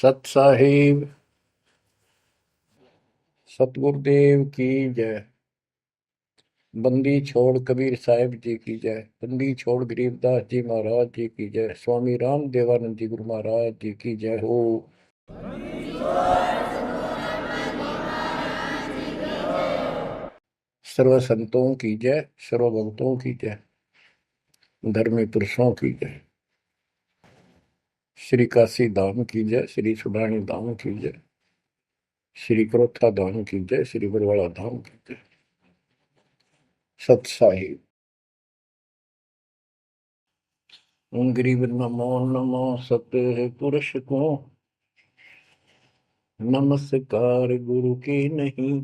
सत साहिब सतगुरुदेव की जय। बंदी छोड़ कबीर साहिब जी की जय। बंदी छोड़ गरीबदास जी महाराज जी की जय। स्वामी राम देवानंद जी गुरु महाराज जी की जय हो। सर्व संतों की जय, सर्व भक्तों की जय, धर्मी पुरुषों की जय। श्री काशी धाम की जय, श्री सुडानी धाम की जय, श्री क्रोथा धाम की जय, श्री बरवाड़ा धाम की जय। सत साहिब गरीब नमो नमो सत्य पुरुष को नमस्कार गुरु की नहीं।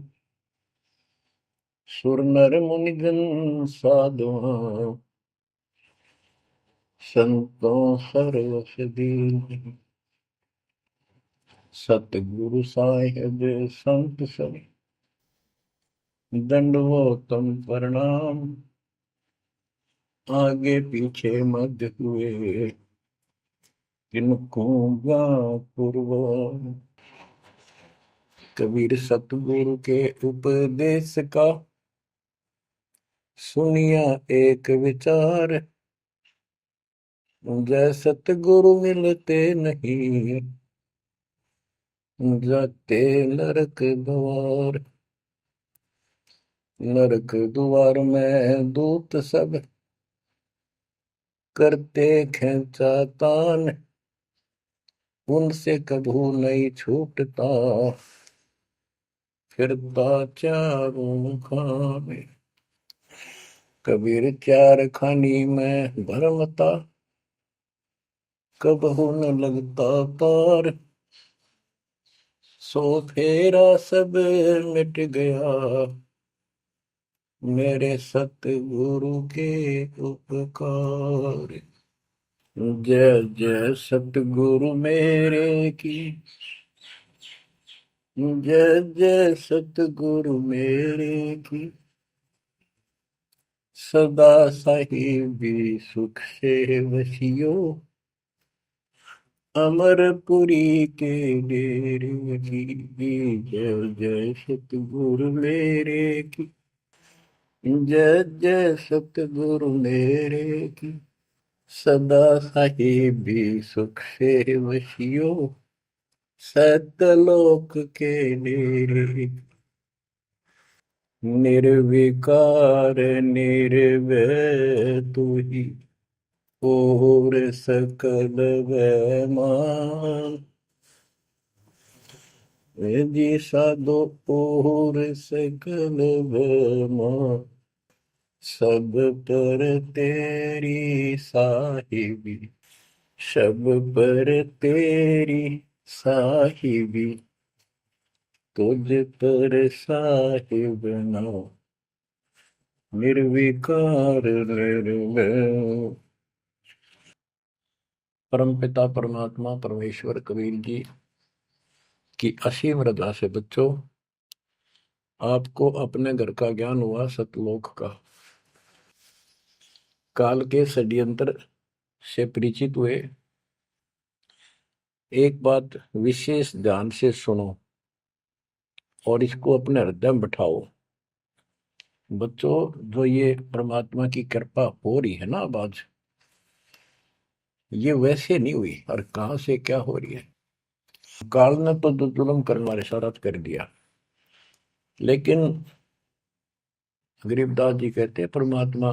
सुर नर मुनिजन साधुआ संतों सर्वस दीन। सतगुरु साहिब संत सब दंडवतम प्रणाम। आगे पीछे मध्य हुए किनको पूर्व। कबीर सतगुरु के उपदेश का सुनिया एक विचार। जय सतगुरु मिलते नहीं जाते नरक द्वार। नरक द्वार में दूत सब करते खेचा तान। उनसे कभू नहीं छूटता फिरता चारों खाने। कबीर चार खानी में भरमता कबहू न लगता तार। सो फेरा सब मिट गया मेरे सतगुरु के उपकार। जय जय सतगुरु मेरे की जय जय सतगुरु मेरे की। सदा साहिबी सुख से वसियो अमरपुरी के डेरे की। जय जय सतगुरु मेरे की जय जय सतगुरु मेरे की। सदा साहिबी सुख से वसियो सतलोक के डेरे। निर्विकार निर्भय तू ही और सकल वैमान। जी साधो और सकल वैमान। सब पर तेरी साहिबी सब पर तेरी साहिबी। तुझ पर साहिब नाम निर्विकार निर्भय। परमपिता परमात्मा परमेश्वर कबीर जी की असीम रजा से बच्चों आपको अपने घर का ज्ञान हुआ सतलोक का। काल के षड्यंत्र से परिचित हुए। एक बात विशेष ध्यान से सुनो और इसको अपने हृदय में बिठाओ। बच्चों जो ये परमात्मा की कृपा हो रही है ना अब आज, ये वैसे नहीं हुई और कहां से क्या हो रही है। काल ने तो जुल्म करने वाले सारा कर दिया, लेकिन गरीबदास जी कहते हैं परमात्मा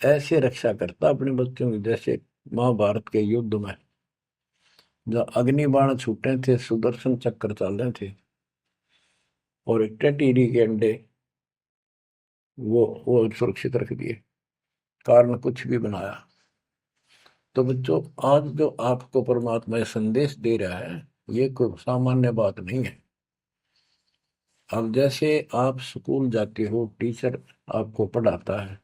ऐसे रक्षा करता अपने बच्चों की, जैसे महाभारत के युद्ध में जब अग्निबाण छूटे थे, सुदर्शन चक्र चल रहे थे और टेटीरी के अंडे वो सुरक्षित रख दिए, कारण कुछ भी बनाया। तो बच्चों आज जो आपको परमात्मा संदेश दे रहा है ये कोई सामान्य बात नहीं है। अब जैसे आप स्कूल जाते हो, टीचर आपको पढ़ाता है,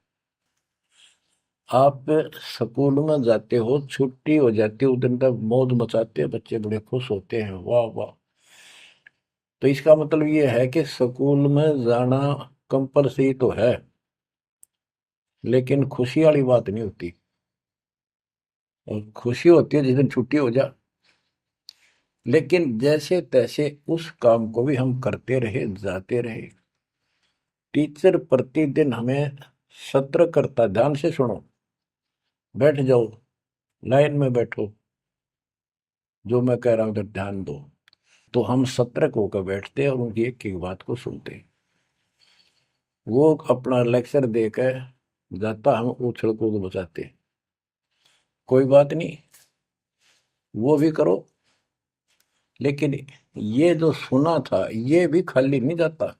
आप स्कूल में जाते हो, छुट्टी हो जाती है, उस दिन तक मौज मचाते हैं, बच्चे बड़े खुश होते हैं, वाह वाह। तो इसका मतलब ये है कि स्कूल में जाना कंपलसरी तो है, लेकिन खुशी वाली बात नहीं होती। और खुशी होती है जिस दिन छुट्टी हो जाए। लेकिन जैसे तैसे उस काम को भी हम करते रहे, जाते रहे। टीचर प्रतिदिन हमें सत्र करता, ध्यान से सुनो, बैठ जाओ, लाइन में बैठो, जो मैं कह रहा हूं उधर ध्यान दो। तो हम सतर्क होकर बैठते और उनकी एक एक बात को सुनते। वो अपना लेक्चर देकर जाता, हम उछल कूद बचाते। कोई बात नहीं, वो भी करो, लेकिन ये जो सुना था ये भी खाली नहीं जाता।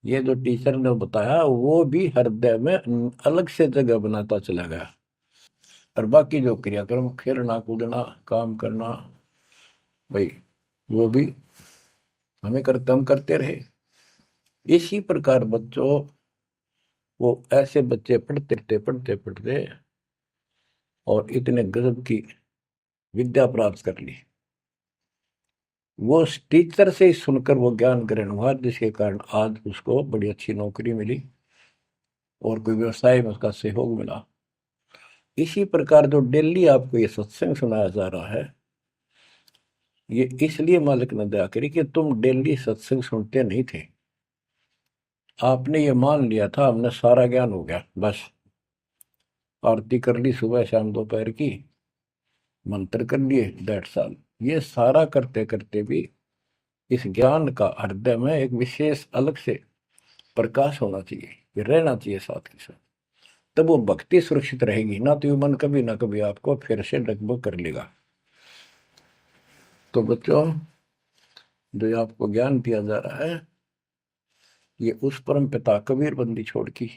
ये जो टीचर ने बताया वो भी हृदय में अलग से जगह बनाता चला गया। और बाकी जो क्रियाक्रम, खेलना कूदना, काम करना, भाई वो भी हम करते रहे। इसी प्रकार बच्चों, वो ऐसे बच्चे पढ़ते और इतने गजब की विद्या प्राप्त कर ली। वो उस टीचर से ही सुनकर वो ज्ञान ग्रहण हुआ, जिसके कारण आज उसको बड़ी अच्छी नौकरी मिली और कोई व्यवसाय में उसका सहयोग मिला। इसी प्रकार जो डेली आपको ये सत्संग सुनाया जा रहा है, ये इसलिए मालिक ने दया करी कि तुम डेली सत्संग सुनते नहीं थे। आपने ये मान लिया था हमने सारा ज्ञान हो गया, बस आरती कर ली सुबह शाम दोपहर की, मंत्र कर लिए, दैट साल। ये सारा करते करते भी इस ज्ञान का हृदय में एक विशेष अलग से प्रकाश होना चाहिए, ये रहना चाहिए साथ के साथ। तब वो भक्ति सुरक्षित रहेगी, ना तो ये मन कभी ना कभी आपको फिर से डगमग कर लेगा। तो बच्चों, जो आपको ज्ञान दिया जा रहा है, ये उस परम पिता कबीर बंदी छोड़ की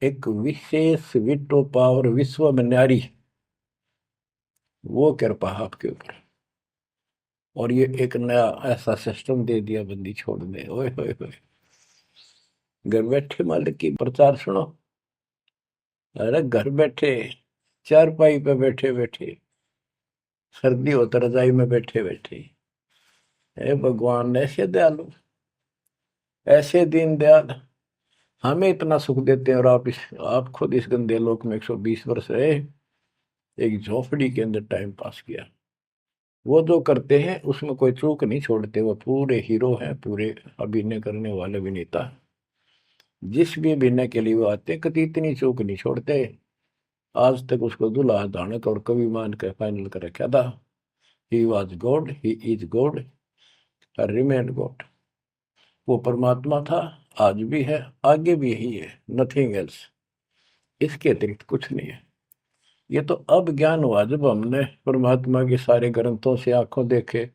एक विशेष विटो पावर विश्व में न्यारी, वो कृपा आपके ऊपर। और ये एक नया ऐसा सिस्टम दे दिया बंदी छोड़ दे। ओए होए होए, घर बैठे मालिक की प्रचार सुनो। अरे घर बैठे, चारपाई पे बैठे बैठे, सर्दी हो तो रजाई में बैठे बैठे, हे भगवान ऐसे दयालु, ऐसे दीन दयाल, हमें इतना सुख देते हैं। और आप खुद इस गंदे लोक में 120 वर्ष रहे, एक झोपड़ी के अंदर टाइम पास किया। वो जो करते हैं उसमें कोई चूक नहीं छोड़ते, वो पूरे हीरो हैं, पूरे अभिनय करने वाले अभिनेता। जिस भी अभिनय के लिए वो आते कभी इतनी चूक नहीं छोड़ते। आज तक उसको दुल्हा दानक और कवि मान के फाइनल कर रखा था। He was God, he is God, remain God. वो परमात्मा था, आज भी है, आगे भी यही है, नथिंग एल्स। इसके अतिरिक्त कुछ नहीं है। ये तो अब ज्ञान हुआ जब हमने परमात्मा के सारे ग्रंथों से आंखों देखे,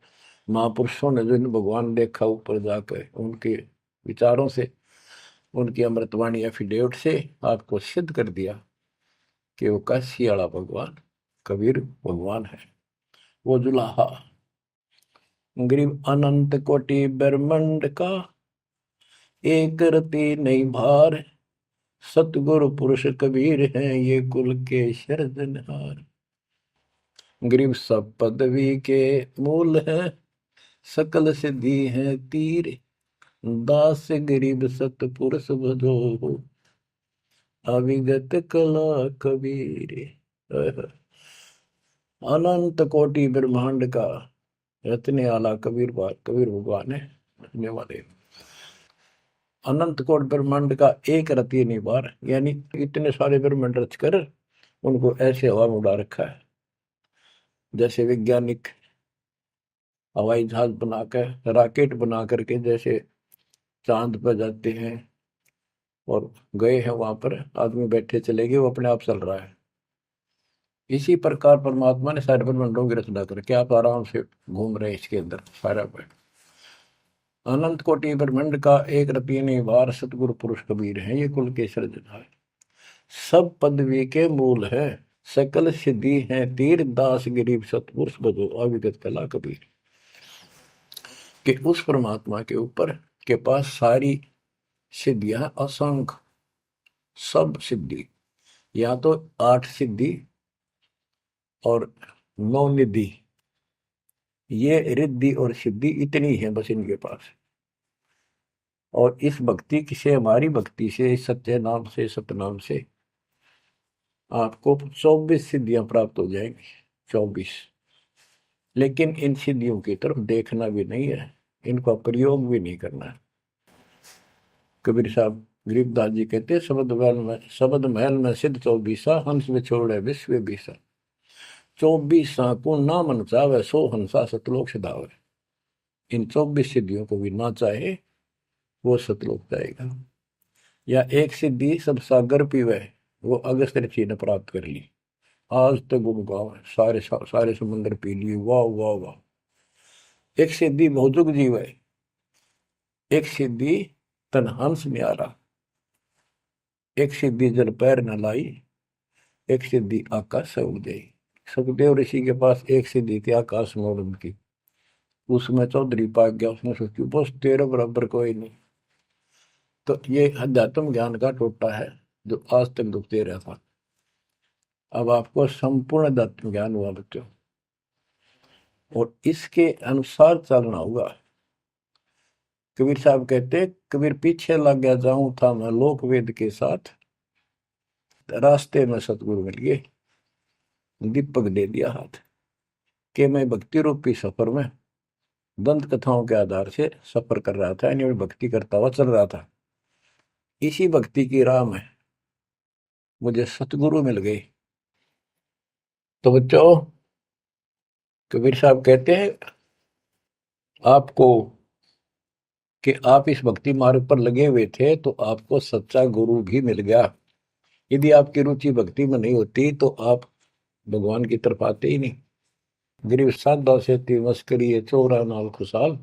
महापुरुषों ने जिन भगवान देखा ऊपर जाकर, उनके विचारों से, उनकी अमृतवाणी एफिडेविट से आपको सिद्ध कर दिया कि वो काशी वाला भगवान कबीर भगवान है। वो जुलाहा गरीब अनंत कोटि ब्रह्मांड का एक रति नहीं भार, सतगुरु पुरुष कबीर हैं ये कुल के सिरजनहार। गरीब सब पदवी के मूल है, सकल सिद्धि है तीर, दास गरीब सतपुरुष भजो, अविगत कला कबीर। अनंत कोटि ब्रह्मांड का रत्ने आला कबीर भगवान है रखने वाले। अनंत कोट ब्रह्मांड का एक रति निवार, यानी इतने सारे ब्रह्मांड रच कर उनको ऐसे हवा में उड़ा रखा है। जैसे वैज्ञानिक हवाई जहाज बनाकर, रॉकेट बना करके जैसे चांद पर जाते हैं और गए हैं, वहां पर आदमी बैठे चले गए, वो अपने आप चल रहा है। इसी प्रकार परमात्मा ने सारे ब्रह्मांडों की रचना करके आप आराम से घूम रहे हैं इसके अंदर सारा पर। अनंत कोटि ब्रह्मांड का एक रति निवार, सतगुरु पुरुष कबीर है ये कुल के सिरजनहार। सब पदवी के मूल है, सकल सिद्धि है तीर, दास गरीब सतपुरुष भजो, अविगत कला कबीर। कि उस परमात्मा के ऊपर के पास सारी सिद्धियां असंख्य, सब सिद्धि, या तो 8 सिद्धि और 9 निधि, ये रिद्धि और सिद्धि इतनी है बस इनके पास। और इस भक्ति से, हमारी भक्ति से, सत्य नाम से, सतनाम से आपको 24 सिद्धियां प्राप्त हो जाएंगी। 24 लेकिन इन सिद्धियों की तरफ देखना भी नहीं है, इनका प्रयोग भी नहीं करना है। कबीर साहब गरीबदास जी कहते हैं, शब्द महल में सिद्ध चौबीसा, हंस विछोड़े विश्व बीसा। 24 को ना मन चावे, 100 हंसा सतलोक सिधावे। इन 24 सिद्धियों को भी ना चाहे वो सतलोक जाएगा। या एक सिद्धि सब सागर पीवे, वो अगस्त ऋषि ने प्राप्त कर ली। आज तक गुण गाओ, सारे समुद्र पी लिए, वाह वाह वाह। एक सिद्धि बहुजुग जीव है, एक सिद्धि तन हंस न्यारा, एक सिद्धि जल पैर न लाई, एक सिद्धि आकाश से उड़ गई। सुखदेव ऋषि के पास एक सिद्धि थी आकाश में उड़न की, उसमें चौधरी पाक गया, उसने सोची बस तेरे बराबर कोई नहीं। तो ये अध्यात्म ज्ञान का टोटा है जो आज तक दुख दे रहा था। अब आपको संपूर्ण अध्यात्म ज्ञान हुआ बच्चों, और इसके अनुसार चलना होगा। कबीर साहब कहते, कबीर पीछे लग गया जाऊं था मैं लोक वेद के साथ, रास्ते में सतगुरु मिल गए, दीपक दे दिया हाथ, कि मैं भक्ति रूपी सफर में दंत कथाओं के आधार से सफर कर रहा था, यानी भक्ति करता हुआ चल रहा था। इसी भक्ति की राह में मुझे सतगुरु मिल गए। तो बच्चों, कबीर साहब कहते हैं आपको कि आप इस भक्ति मार्ग पर लगे हुए थे तो आपको सच्चा गुरु भी मिल गया। यदि आपकी रुचि भक्ति में नहीं होती तो आप भगवान की तरफ आते ही नहीं। गरीब साधा से मस्करी है चोरा नाल खुशाल,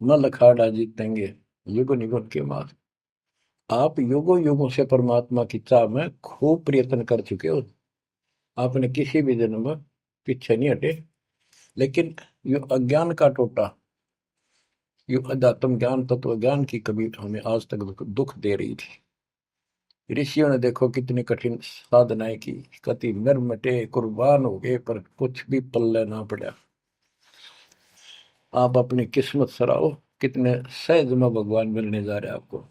न लखाड़ा जीतेंगे युग निगुण के मार। आप युगों युगों से परमात्मा की चाह में खूब प्रयत्न कर चुके हो, आपने किसी भी जन्म में पीछे नहीं हटे। लेकिन यो अज्ञान का टोटा, यो अध्यात्म ज्ञान तत्व ज्ञान की कभी हमें आज तक दुख दे रही थी। ऋषियों ने देखो कितनी कठिन साधनाएं की, कति नर मटे कुर्बान हो गए, पर कुछ भी पल्ले ना पड़ा। आप अपनी किस्मत सराहो, कितने सहज में भगवान मिलने जा रहे हैं आपको।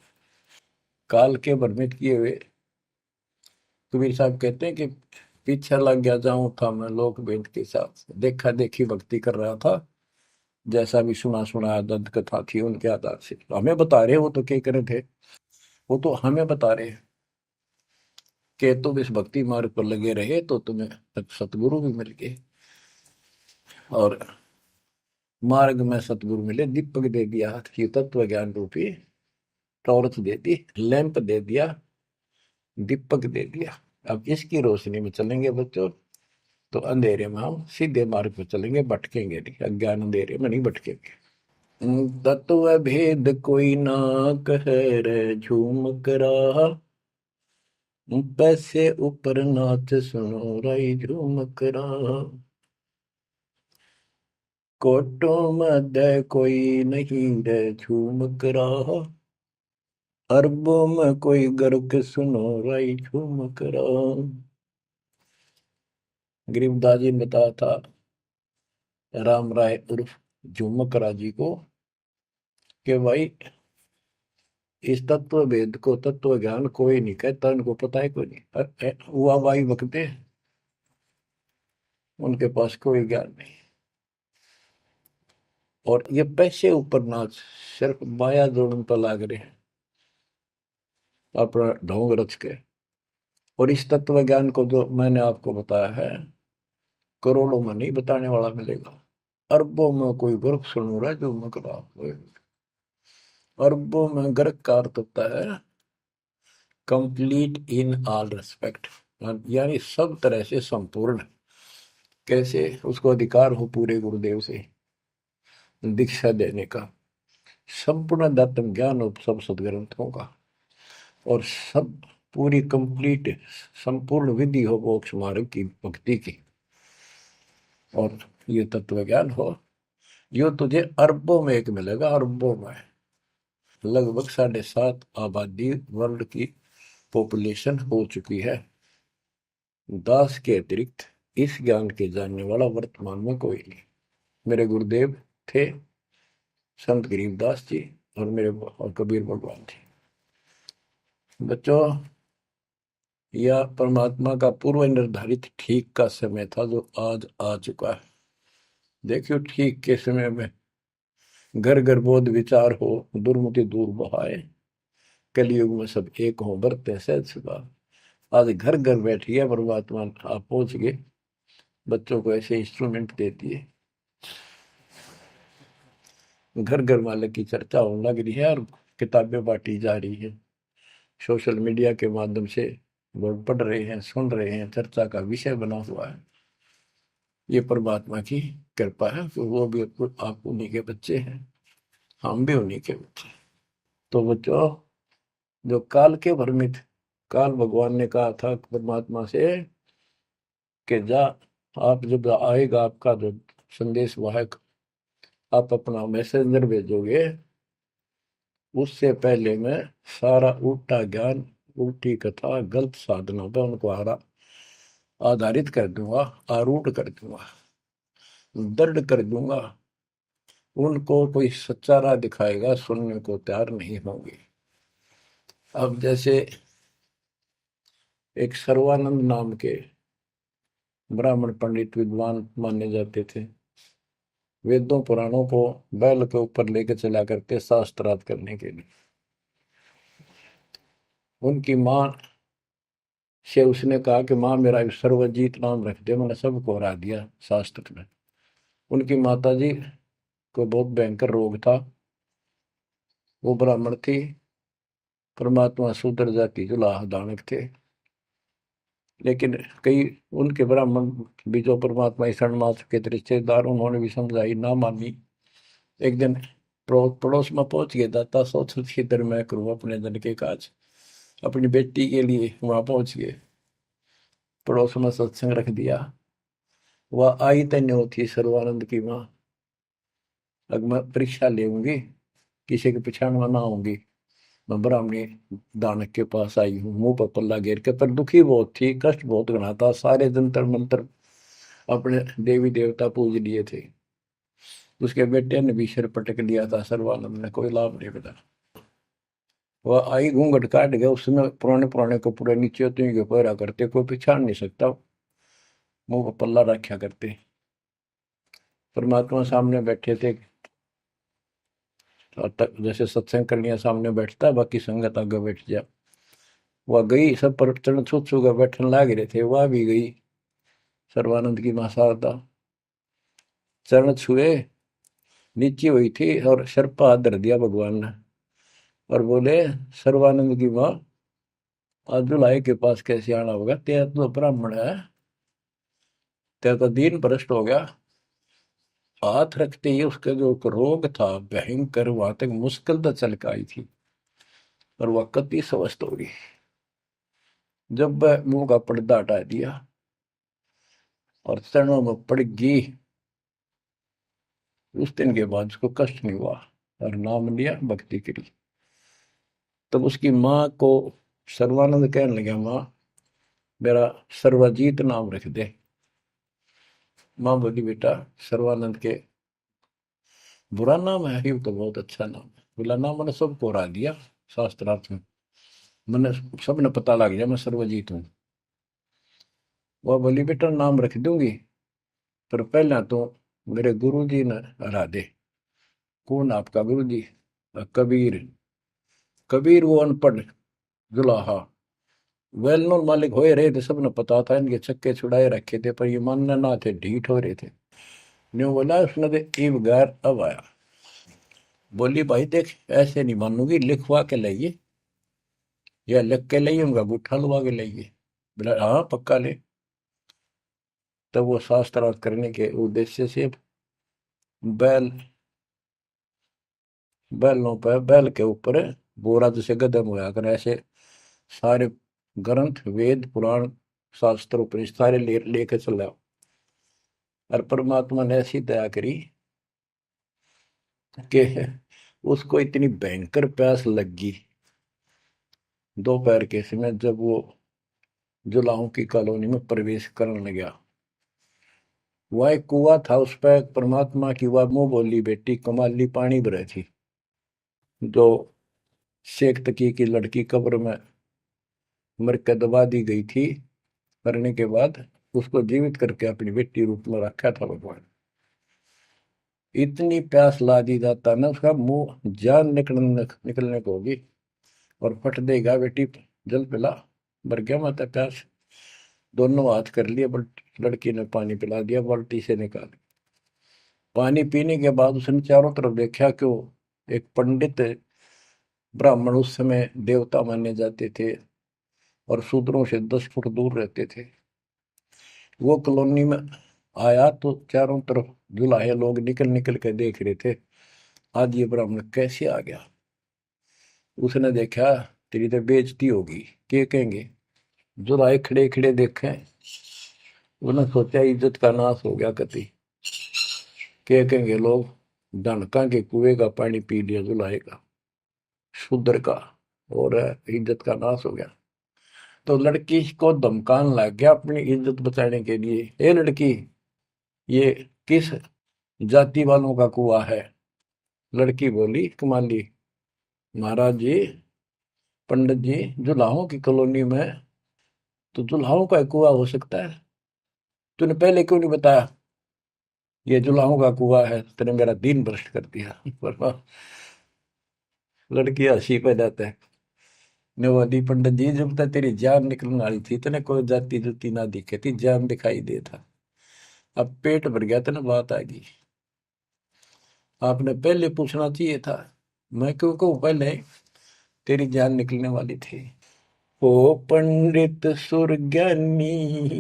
काल के भ्रमित किए हुए कबीर साहब कहते हैं कि पीछे लग गया जाऊं था मैं लोक वेद के साथ, देखा देखी भक्ति कर रहा था, जैसा भी सुना सुना दंत कथा थी उनके आधार से। तो हमें बता रहे, वो तो क्या करे थे, वो तो हमें बता रहे कि तुम इस भक्ति मार्ग पर लगे रहे तो तुम्हें सतगुरु भी मिल गए। और मार्ग में सतगुरु मिले, दीपक दे दिया, तत्व ज्ञान रूपी टॉर्च दे दी, लैंप दे दिया, दीपक दे दिया। अब इसकी रोशनी में चलेंगे बच्चों तो अंधेरे में हम सीधे मार्ग पर चलेंगे, भटकेंगे नहीं, अज्ञान अंधेरे में नहीं भटकेंगे। तत्व भेद कोई ना कहे रे झूम करा, पैसे ऊपर नाच सुनो राई झूम करा। कोटों मध्य कोई नहीं रे झूम करा, अरबों में कोई गर्क सुनो राई झूम करा। गरीबदास जी ने बताया था राम राय उर्फ झूमकरा जी को कि भाई इस तत्व भेद को, तत्व ज्ञान कोई नहीं कहता, उनको पता है कोई नहीं, हुआ भाई बकते उनके पास कोई ज्ञान नहीं। और ये पैसे ऊपर नाच, सिर्फ माया जोड़न पर लाग रहे हैं अपना ढोंग रच के। और इस तत्व ज्ञान को जो मैंने आपको बताया है, करोड़ों में नहीं बताने वाला मिलेगा, अरबों में कोई गर्क सुन रहा है जो मकरा। अरबों में गर्क का अर्थ होता है कंप्लीट इन ऑल रेस्पेक्ट, यानी सब तरह से संपूर्ण। कैसे उसको अधिकार हो पूरे गुरुदेव से दीक्षा देने का, संपूर्ण अध्यात्म ज्ञान हो सब सदग्रंथों का, और सब पूरी कंप्लीट संपूर्ण विधि हो मोक्ष मार्ग की भक्ति की, और ये तत्व ज्ञान हो, यो तुझे अरबों में एक मिलेगा, अरबों में। लगभग 7.5 आबादी वर्ल्ड की पॉपुलेशन हो चुकी है। दास के अतिरिक्त इस ज्ञान के जानने वाला वर्तमान में कोई नहीं। मेरे गुरुदेव थे संत गरीबदास जी, और मेरे और कबीर भगवान थे। बच्चों, यह परमात्मा का पूर्व निर्धारित ठीक का समय था जो आज आ चुका है। देखियो ठीक के समय में घर घर बोध विचार हो, दुर्मति दूर बहाए, कलयुग में सब एक हो, बरते सहज सुखा। आज घर घर बैठी है परमात्मा, आप पहुंच गए, बच्चों को ऐसे इंस्ट्रूमेंट देती है, घर घर मालिक की चर्चा होने लग रही है और किताबें बांटी जा रही है, सोशल मीडिया के माध्यम से लोग पढ़ रहे हैं, सुन रहे हैं, चर्चा का विषय बना हुआ है। ये परमात्मा की कृपा है कि वो भी आप उन्हीं के बच्चे हैं, हम भी उन्हीं के बच्चे। तो बच्चों, जो काल के भ्रमित, काल भगवान ने कहा था परमात्मा से कि जा, आप जब आएगा आपका जो संदेश वाहक, आप अपना मैसेंजर भेजोगे, उससे पहले मैं सारा उल्टा ज्ञान, उल्टी कथा, गलत साधनों पर उनको आधारित कर दूंगा, आरूढ़ कर दूंगा, दृढ़ कर दूंगा। उनको कोई सच्चा राह दिखाएगा, सुनने को तैयार नहीं होंगे। अब जैसे एक सर्वानंद नाम के ब्राह्मण पंडित विद्वान माने जाते थे, वेदों पुराणों को बैल के ऊपर लेकर चला करते शास्त्रार्थ करने के लिए। उनकी माँ से उसने कहा कि माँ मेरा सर्वजीत नाम रख दे, मैंने सबको हरा दिया शास्त्र में। उनकी माता जी को बहुत भयंकर रोग था, वो ब्राह्मण थी, परमात्मा शूद्र जाति जुलाह दानक थे, लेकिन कई उनके ब्राह्मण भी जो परमात्मा ईश्वर मात्र के रिश्तेदार, उन्होंने भी समझाई, ना मानी। एक दिन पड़ोस में पहुंच गया, दाता सोच इधर मैं करूँ अपने धन के काज, अपनी बेटी के लिए वहां पहुंच गए, पड़ोस में सत्संग रख दिया। वह आई तन्यो थी सर्वानंद की माँ, अब मैं परीक्षा लेंगी, किसी के पिछाड़ में ना आऊंगी, मैं ब्राह्मणी दानक के पास आई हूँ, मुंह पर पल्ला घेर के, पर दुखी बहुत थी, कष्ट बहुत घना था, सारे जंतर मंत्र अपने देवी देवता पूज लिए थे, उसके बेटे ने भी सिर पटक लिया था, सर्वानंद ने कोई लाभ नहीं मिला। वह आई, घूंघट काट गया, उसमें पुराने पुराने कपड़े नीचे तुम के पहरा करते, कोई पिछाड़ नहीं सकता, मुंह पर पल्ला रखा करते। परमात्मा सामने बैठे थे, जैसे सत्संग करने सामने बैठता है, बाकी संगत आगे बैठ जा। वह गई, सब पर चरण छू छू कर बैठने लग रहे थे, वह भी गई, सर्वानंद की मां शारदा, चरण छुए, नीचे हुई थी और सर पर हाथ धर दिया भगवान ने और बोले, सर्वानंद की मां, आज दुल्हाई के पास कैसे आना होगा, तेरा तो ब्राह्मण है, तेरा तो दीन भ्रष्ट हो गया। हाथ रखते ही उसका जो रोग था भयंकर, वहां तक मुश्किल तो चल के आई थी, और वह कति स्वस्थ हो गई। जब वह मुंह का पर्दा हटा दिया और चरणों में पड़ गई, उस दिन के बाद उसको कष्ट नहीं हुआ और नाम लिया, भक्ति करी। तब उसकी माँ को सर्वानंद कहने लगा, माँ मेरा सर्वजीत नाम रख दे। माँ बोली, बेटा सर्वानंद के बुरा नाम है, ही तो बहुत अच्छा नाम है। बोला, नाम मैंने सबको हरा दिया शास्त्रार्थ में, मैंने सबने पता लग गया मैं सर्वजीत हूँ। वह बोली, बेटा नाम रख दूंगी, पर पहले तो मेरे गुरु जी ने हरा दे। कौन आपका गुरु जी? कबीर। कबीर वो अनपढ़ जुलाहा, वेल नोन मालिक हो रहे थे, सबने पता था, इनके छक्के छुड़ाए रखे थे, पर ये मानने ना थे, ढीठ हो रहे थे। न्यू बोला उसने, दे ईब गैर अब आया। बोली, भाई देख ऐसे नहीं मानूंगी, लिखवा के लाइए, या लिख के लाइए, उनका गुट्ठा लुआ के लाइए। बोला, हाँ पक्का ले। तब वो शास्त्रार्थ करने के उद्देश्य से बैल, बैलों पर, बैल के ऊपर बोरा जैसे गदम हुआ कर, ऐसे सारे ग्रंथ, वेद, पुराण, शास्त्र, उपनिषद सारे लेके चला। और परमात्मा ने ऐसी दया करी कि उसको इतनी भयंकर प्यास लगी दोपहर के समय, जब वो जुलाहों की कॉलोनी में प्रवेश करने गया। वह एक कुआ था, उस पर परमात्मा की वह मुंह बोली बेटी कमाली पानी भरे थी, जो शेख तकी की लड़की कब्र में मर के दबा दी गई थी, करने के बाद उसको जीवित करके अपनी बेटी रूप में रखा था भगवान। इतनी प्यास ला दी जाता ना, उसका मुंह जान निकलने को होगी और फट देगा बेटी, जल पिला। भर गया माता प्यास। दोनों हाथ कर लिए, बट लड़की ने पानी पिला दिया बाल्टी से निकाल। पानी पीने के बाद उसने चारों तरफ देखा कि एक पंडित ब्राह्मण, उस समय देवता माने जाते थे और शूद्रों से 10 फुट दूर रहते थे, वो कॉलोनी में आया तो चारों तरफ जुलाहे लोग निकल निकल के देख रहे थे, आज ये ब्राह्मण कैसे आ गया। उसने देखा, तेरी तो बेइज्जती होगी, क्या कहेंगे। जुलाहे खड़े खड़े देखे, उन्होंने सोचा इज्जत का नाश हो गया कति, क्या कहेंगे लोग, डनका के कुएं का पानी पी लिया जुलाहे का, शूद्र का, और इज्जत का नाश हो गया। तो लड़की को धमकाने लग गया अपनी इज्जत बचाने के लिए, ए लड़की, ये किस जाति वालों का कुआं है। लड़की बोली, कमाली, महाराज जी, पंडित जी, जुलाहों की कॉलोनी में तो जुलाहों का कुआं हो सकता है, तूने पहले क्यों नहीं बताया ये जुलाहों का कुआं है, तेने मेरा दिन भ्रष्ट कर दिया। पर लड़की हंसी पे जाता है, ने बोली, पंडित जी, जब तक तेरी जान निकलने वाली थी तेने कोई जाति जुती ना दिखे थी, जान दिखाई दे था, अब पेट भर गया तेने बात आ गई, आपने पहले पूछना चाहिए था। मैं क्यों कहूँ पहले, तेरी जान निकलने वाली थी। ओ पंडित सुरज्ञानी,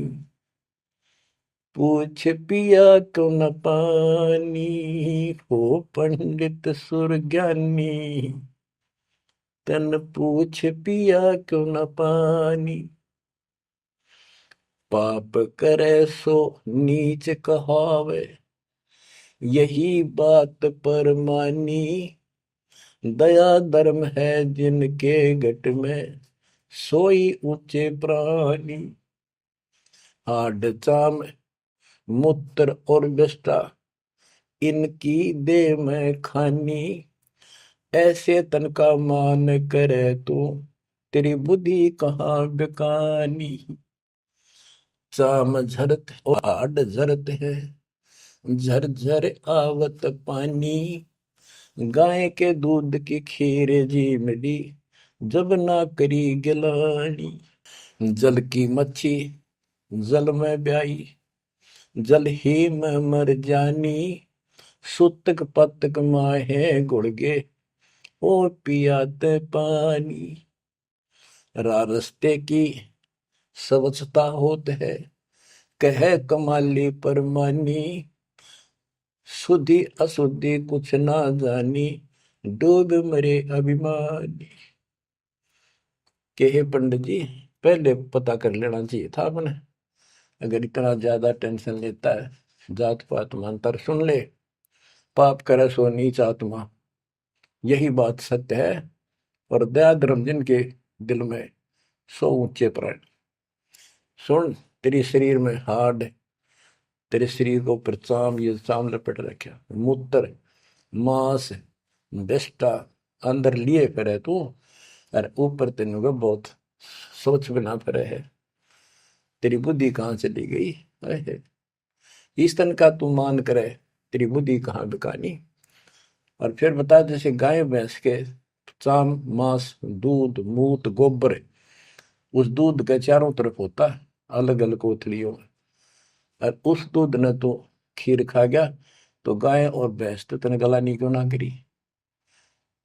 पूछ पिया क्यों न पानी, हो पंडित सुरज्ञानी, तन पूछ पिया क्यों न पानी। पाप करे सो नीच कहावे, यही बात पर मानी, दया धर्म है जिनके घट में, सोई ऊंचे प्राणी। हाड चाम मूत्र और विष्ठा, इनकी दे में खानी, ऐसे तन का मान करे तू, तेरी बुद्धि कहाँ बेकानी। चाम झरत और हाड झरत है, झरझर आवत पानी, गाय के दूध की खीर जी मिली, जब ना करी गिलानी। जल की मच्छी जल में ब्याई, जल ही में मर जानी, सुतक पतक माहे गुड़गे, ओ पियाते पानी। रास्ते की स्वच्छता होत है, कह कमाली परमानी, शुद्धि अशुद्धि कुछ ना जानी, डूब मरे अभिमानी। के हे पंडित जी, पहले पता कर लेना चाहिए था अपने, अगर इतना ज्यादा टेंशन लेता है, जात पात मानतर सुन ले, पाप करे सो नीच आत्मा, यही बात सत्य है। और दया धर्म जिनके दिल में, सो ऊंचे प्राण। सुन, तेरे शरीर में हाड, तेरे शरीर को ऊपर चाम, ये चाम लपेट रखा, मूत्र मांस विष्ठा अंदर लिए फिरे तू, और ऊपर तेन को बहुत सोच बना फिरे है, तेरी बुद्धि कहाँ चली गई है, इस तन का तू मान करे, तेरी बुद्धि कहाँ बिकानी। और फिर बता, जैसे गाय भैंस के चाम मांस दूध मूत गोबर, उस दूध के चारों तरफ होता है अलग अलग कोथलियों में, और उस दूध ने तो खीर खा गया, तो गाय और भैंस तो तेने गलानी क्यों ना करी।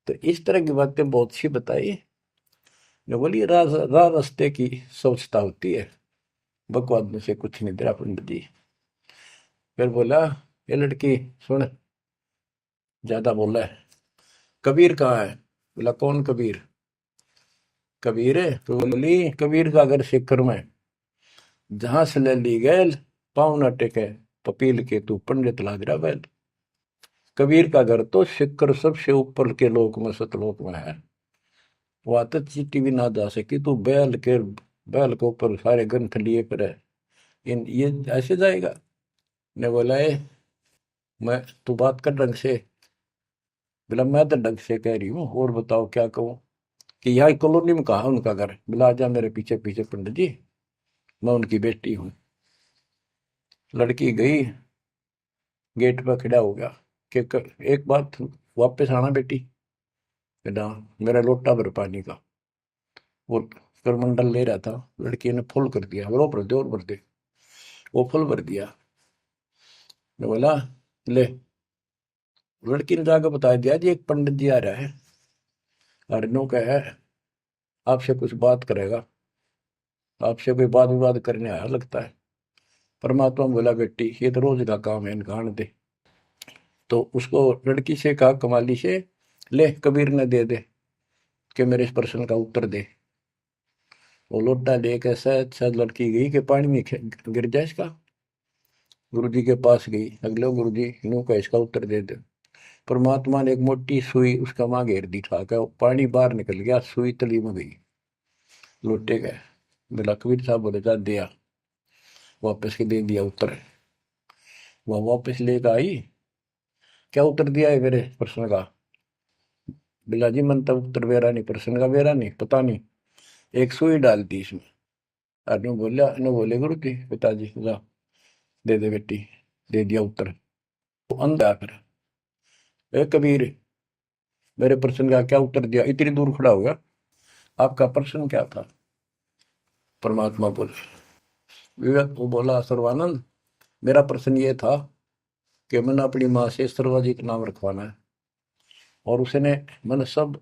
तो इस तरह की बातें बहुत सी बताई। जो बोली, रास्ते की स्वच्छता होती है, बकवाद में से कुछ नहीं तेरा पंडित जी। फिर बोला, ये लड़की सुन, ज्यादा बोला है, कबीर कहाँ है। बोला, कौन कबीर। कबीर है तो बोली, कबीर का घर सिक्कर में, जहां से ले ली गैल, पाँव न टेके पपील के, तू पंडित लाग रहा बैल। कबीर का घर तो सिक्कर सबसे ऊपर के लोक में, सतलोक में है, वहां तक चीटी भी ना जा सकी, तू बैल के ऊपर सारे ग्रंथ लिए फिर है, इन ये ऐसे जाएगा। ने बोला, मैं, तू बात कर ढंग से। बोला, मैं तो ढंग से कह रही हूँ, और बताओ क्या कहूँ। कि यहाँ कॉलोनी में कहा उनका घर। बोला, जा मेरे पीछे पीछे पंडित जी, मैं उनकी बेटी हूँ। लड़की गई, गेट पर खड़ा हो गया, कि एक बात वापस आना बेटी, बेटा मेरा लोटा भर पानी का। वो करमंडल ले रहा था, लड़की ने फुल कर दिया, वो भर दे और भर दे, वो फुल भर दिया। मैं बोला ले, लड़की ने जाकर बता दिया जी एक पंडित जी आ रहा है, अर्नो का है, आपसे कुछ बात करेगा, आपसे कोई बात विवाद करने आया लगता है। परमात्मा बोला बेटी ये तो रोज का काम है, इनका दे। तो उसको लड़की से कहा कमाली से, ले कबीर ने दे दे कि मेरे इस प्रश्न का उत्तर दे। वो लोटा लेकर शायद शायद लड़की गई कि पानी में गिर जाए इसका। गुरु जी के पास गई, अगले गुरु जी यूं का इसका उत्तर दे दे। परमात्मा ने एक मोटी सुई उसका माँ घेर दी, ठा कर पानी बाहर निकल गया, सुई तली में गई, लोटे गए। बोला कबीर साहब बोले जा दिया, वापस के दे दिया उत्तर। वह वापस लेकर आई, क्या उत्तर दिया है मेरे प्रश्न का? बिला जी मन तब उत्तर बेरा नहीं, प्रश्न का बेरा नहीं, पता नहीं, एक सुई डाल दी इसमें। अनु बोला, अनु बोले गुरु जी पिताजी जा दे दे बेटी, दे दिया उत्तर। तो अंधा फिर ए कबीर मेरे प्रश्न का क्या उत्तर दिया, इतनी दूर खड़ा हो गया, आपका प्रश्न क्या था? परमात्मा बोले, विवेक को बोला सर्वानंद मेरा प्रश्न ये था कि मैंने अपनी माँ से सर्वाजीत नाम रखवाना है, और उसने मैंने सब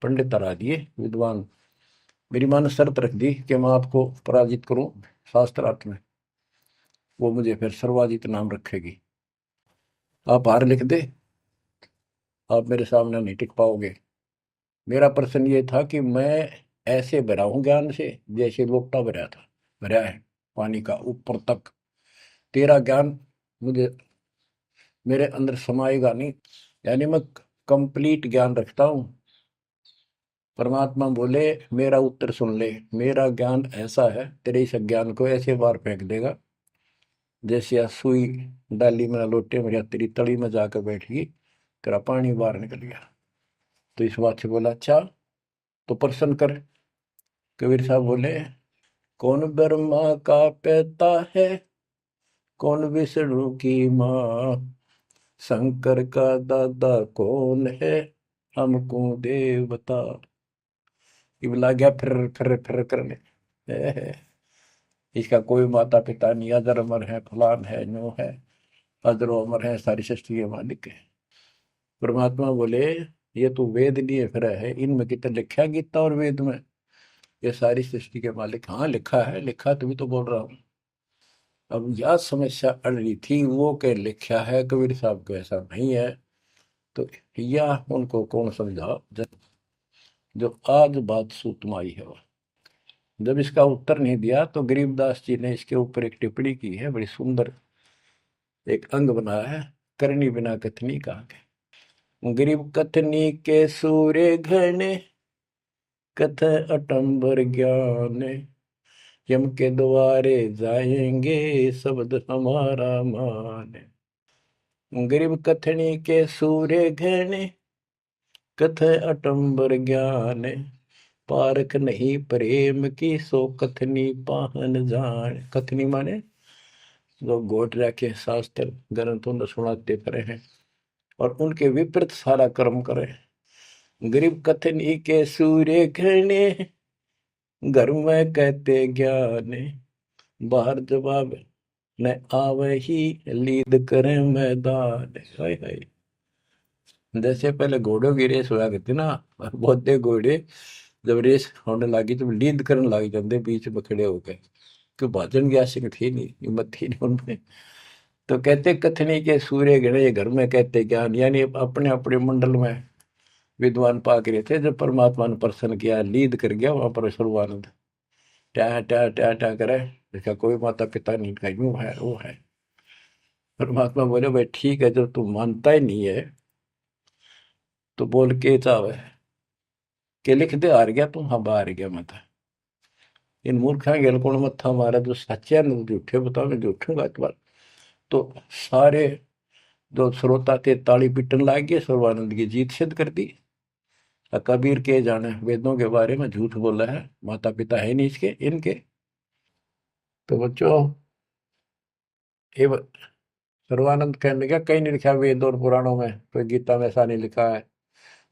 पंडित हरा दिए विद्वान, मेरी माँ ने शर्त रख दी कि मैं आपको पराजित करूं शास्त्रार्थ में, वो मुझे फिर सर्वाजीत नाम रखेगी। आप हार लिख दे, आप मेरे सामने नहीं टिक पाओगे। मेरा प्रश्न ये था कि मैं ऐसे भरा हूं ज्ञान से जैसे लोटा भरा था, भरा है पानी का ऊपर तक, तेरा ज्ञान मुझे मेरे अंदर समाएगा नहीं, यानी मैं कंप्लीट ज्ञान रखता हूं। परमात्मा बोले मेरा उत्तर सुन ले, मेरा ज्ञान ऐसा है तेरे इस ज्ञान को ऐसे बार फेंक देगा जैसे या सुई डाली में लोटे में या तेरी तली में जाकर बैठ गई, तेरा पानी बाहर निकल गया। तो इस बात से बोला अच्छा तो प्रश्न कर। कबीर साहब बोले कौन ब्रह्मा का पिता है, कौन विष्णु की माँ, शंकर का दादा कौन है, हमको देव बता। ये बोला गया फिर करने, इसका कोई माता पिता नहीं, अजर अमर है, फलान है, नो है, अजरो अमर है, सारी सृष्टि के मालिक है। परमात्मा बोले ये तो वेद लिए फिर है, इनमें कितना लिखा गीता और वेद में ये सारी सृष्टि के मालिक? हाँ लिखा है, लिखा तभी तो बोल रहा हूँ। अब यह समस्या अड़ रही थी, वो के लिखा है कबीर साहब को ऐसा नहीं है, तो यह उनको कौन समझा जो आज बात सूतम आई है। जब इसका उत्तर नहीं दिया तो गरीबदास जी ने इसके ऊपर एक टिप्पणी की है, बड़ी सुंदर एक अंग बनाया है, करनी बिना कथनी कहा के। गरीब कथनी के सूर्य घने, कथ अटंबर ज्ञान, यम के द्वारे जाएंगे शब्द हमारा मान। गरीब कथनी के सूर्य घने, कथ अटंबर ज्ञान, पारख नहीं प्रेम की सो कथनी पाहन जान। कथनी माने जो गोट रखे शास्त्र ग्रंथों ने सुनाते पड़े हैं और उनके विपरीत सारा कर्म करे। गरीब कथनी के सूर्य घने, घर में कहते ज्ञान, बाहर जवाब न आवे ही लीद करे मैदान। हाय हाय, जैसे पहले घोड़ों की रेस हुआ करती ना, और बहुत घोड़े जब रेस होने लगी तो लीड करने लग जाते बीच में खड़े होकर, क्यों भाजन की आशिक थी नहीं, हिम्मत थी नहीं उनमें। तो कहते कथनी के सूर्य गणे घर में कहते ज्ञान, यानी अपने अपने मंडल में विद्वान पाक रहे थे। जब परमात्मा ने प्रसन्न किया, लीद कर गया वहां पर सर्वानंद, ट्या ट्या ट्या ट्या करे, इसका कोई माता पिता नहीं, का यूं है वो है। परमात्मा बोले भाई ठीक है, जब तू मानता ही नहीं है तो बोल के चाहे के लिख दे, हार गया तू, हाँ हार गया मैं तो। इन मूर्खा गेल कौन मत्था मारा, जो सच्चे न झूठे बताओ, मैं झूठूंगा इस बार। तो सारे जो श्रोता थे ताली पीटन लाग गए, सर्वानंद की जीत सिद्ध कर दी। कबीर के जाने वेदों के बारे में झूठ बोला है, माता पिता है नहीं इसके इनके। तो बच्चों ये सर्वानंद कहने लगा कहीं नहीं लिखा वेद और पुराणों में, कोई गीता में ऐसा नहीं लिखा है,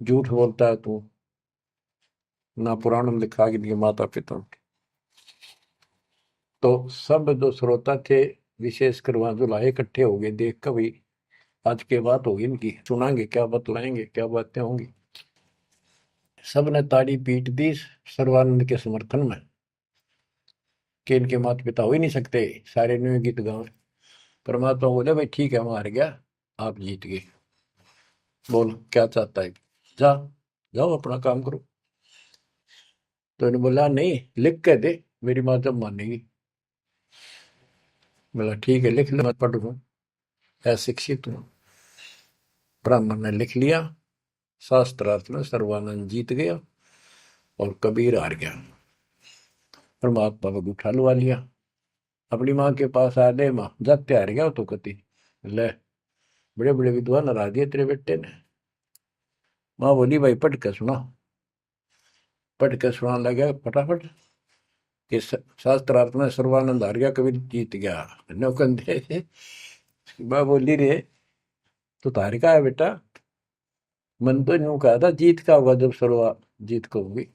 झूठ बोलता है तू, ना पुराण में लिखा कि इनके माता पिता। तो सब जो श्रोता थे, विशेषकर वहां जो लाए इकट्ठे हो गए, देख कर भाई आज के बात होगी इनकी, सुनाएंगे क्या बतलाएंगे, क्या बातें होंगी। सब ने ताड़ी पीट दी सर्वानंद के समर्थन में कि इनके माता पिता हो ही नहीं सकते, सारे न्यू गीत गाँव। परमात्मा बोले भाई ठीक है, मार गया, आप जीत गए, बोल क्या चाहता है, जा, जाओ अपना काम करो। तो इन्होंने बोला नहीं, लिख के दे, मेरी माँ जब मानेगी। बोला ठीक है, लिख ले, मैं पढ़ लूँ, अशिक्षित हूँ। ब्राह्मण ने लिख लिया, शास्त्रार्थ में सर्वानंद जीत गया और कबीर हार गया। परमात्मा को उठा लुआ लिया, अपनी माँ के पास आ गए, माँ जाते हार गया तो कति ले, बड़े बड़े विद्वान हरा दिए तेरे बेटे ने। माँ बोली भाई पढ़ के सुना, पढ़ के सुनाने लगा फटाफट कि शास्त्रार्थ में सर्वानंद हार गया, कबीर जीत गया। नौकंदे माँ बोली रे तो तार का है बेटा, मन तो यूं कहा था जीत का होगा जब सर्वा जीत को होगी।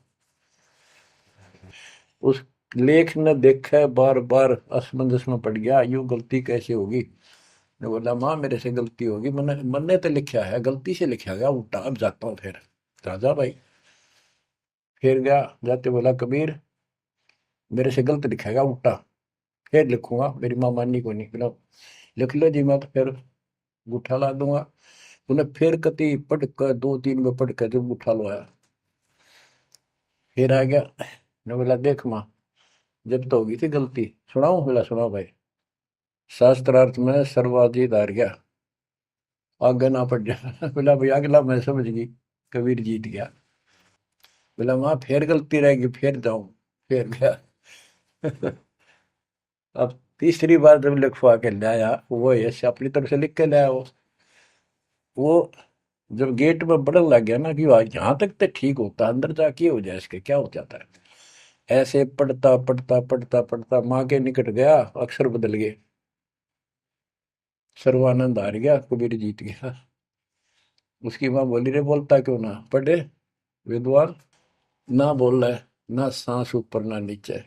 उस लेख ने देखा, बार बार असमंजस में पड़ गया, यूं गलती कैसे होगी। ने बोला माँ मेरे से गलती होगी, मैंने मन ने तो लिखा है, गलती से लिखा गया उल्टा, अब जाता हूँ फिर। राजा भाई फिर गया, जाते बोला कबीर मेरे से गलत लिखेगा उल्टा, फिर लिखूंगा, मेरी माँ माननी को नहीं। बोला लिख लो जी, मैं तो फिर गुठा ला दूंगा। उन्हें फिर कति पढ़ कर, दो तीन में पढ़ कर जब गुठा लो आया, फिर आ गया। ने बोला देख माँ, जब तो होगी थी गलती, सुनाऊं? बोला सुनाओ भाई। शास्त्रार्थ में सर्वाधिक हार गया, आगे ना पड़ जा। बोला भाई अगला मैं समझ गई, कबीर जीत गया। बोला माँ फिर गलती रहेगी, फिर जाऊं, फिर गया। अब तीसरी बार जब लिखवा के लाया, वो यश अपनी तरफ से लिख के लाया, वो जब गेट में बढ़न लग गया ना कि यहाँ तक तो ठीक होता, अंदर जाके हो जाए इसके क्या हो जाता है। ऐसे पढ़ता पढ़ता पढ़ता पढ़ता माँ के निकट गया, अक्षर बदल गए, सर्वानंद हार गया, कबीर जीत गया। उसकी माँ बोली रे बोलता क्यों ना, पढ़े विद्वान, ना बोल रहा है, ना सांस ऊपर ना नीचे।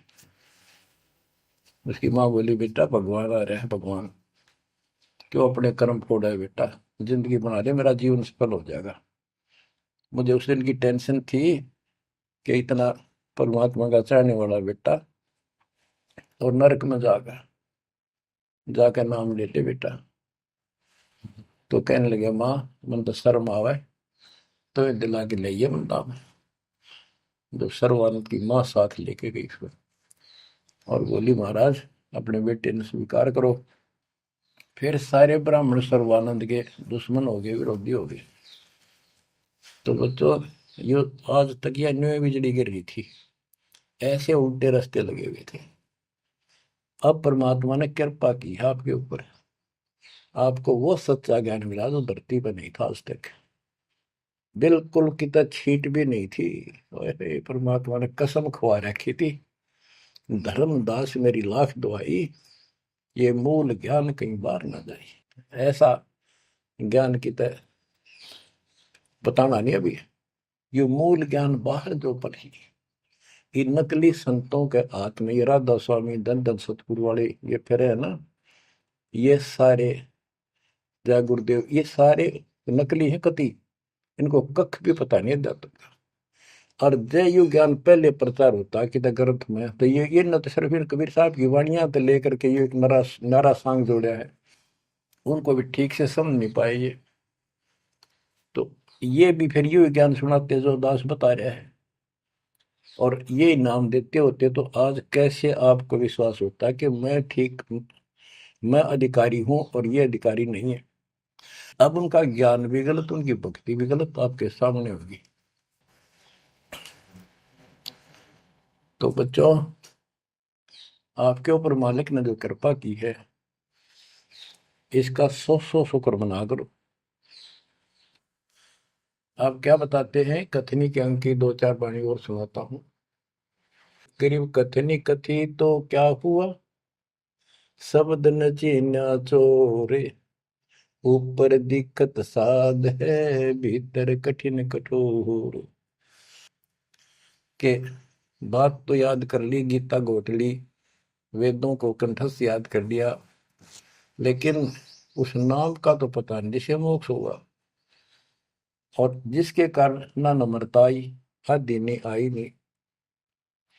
उसकी माँ बोली बेटा भगवान आ रहे हैं, भगवान क्यों अपने कर्म फोड़ा है बेटा, जिंदगी बना ले, मेरा जीवन सफल हो जाएगा। मुझे उस दिन की टेंशन थी कि इतना परमात्मा का चाहने वाला बेटा और नरक में जाकर नाम ले ले बेटा। तो कहने लगे माँ मन तो शर्म आवे, तो ये दिला के ले बंदा में। जो सर्वानंद की माँ साथ लेके गई फिर, और बोली महाराज अपने बेटे ने स्वीकार करो। फिर सारे ब्राह्मण सर्वानंद के दुश्मन हो गए, विरोधी हो गए। तो बच्चों ये आज तक यह न्यू बिजली गिर रही थी, ऐसे उल्टे रास्ते लगे हुए थे। अब परमात्मा ने कृपा की है आपके ऊपर, आपको वो सच्चा ज्ञान मिला जो धरती पर नहीं था आज तक, बिल्कुल कितना छीट भी नहीं थी। ओए परमात्मा ने कसम खवा रखी थी, धर्मदास मेरी लाख दुआई, ये मूल ज्ञान कहीं बार ना जाए। ऐसा ज्ञान की तरह बताना नहीं अभी, ये मूल ज्ञान बाहर जो पढ़ी, ये नकली संतों के हाथ में, ये राधा स्वामी धन धन सतगुरु वाले ये फिर है ना, ये सारे जय गुरुदेव, ये सारे नकली है कति, इनको कख भी पता नहीं अध्यात्म का। और जय यु ज्ञान पहले प्रचार होता कि ग्रंथ में, तो ये न तो सिर्फ कबीर साहब की वाणियां तो लेकर के ये एक नारा सांग जोड़ा है, उनको भी ठीक से समझ नहीं पाए ये। तो ये भी फिर यू ज्ञान सुनाते जो दास बता रहे हैं, और ये नाम देते होते, तो आज कैसे आपको विश्वास होता कि मैं ठीक, मैं अधिकारी हूं और ये अधिकारी नहीं है। अब उनका ज्ञान भी गलत, उनकी भक्ति भी गलत आपके सामने होगी। तो बच्चों आपके ऊपर मालिक ने जो कृपा की है, इसका सौ सौ शुक्र मना करो। आप क्या बताते हैं, कथनी के अंक की दो चार वाणी और सुनाता हूं। करीब कथनी कथी तो क्या हुआ, शब्द न चीन्या चोरे, ऊपर दिक्कत साध है, भीतर कठिन कठोर। के बात तो याद कर ली, गीता घोट ली, वेदों को कंठस्थ याद कर लिया, लेकिन उस नाम का तो पता नहीं जिसे मोक्ष होगा, और जिसके कारण ना नम्रता आई, हद ही नहीं आई नहीं।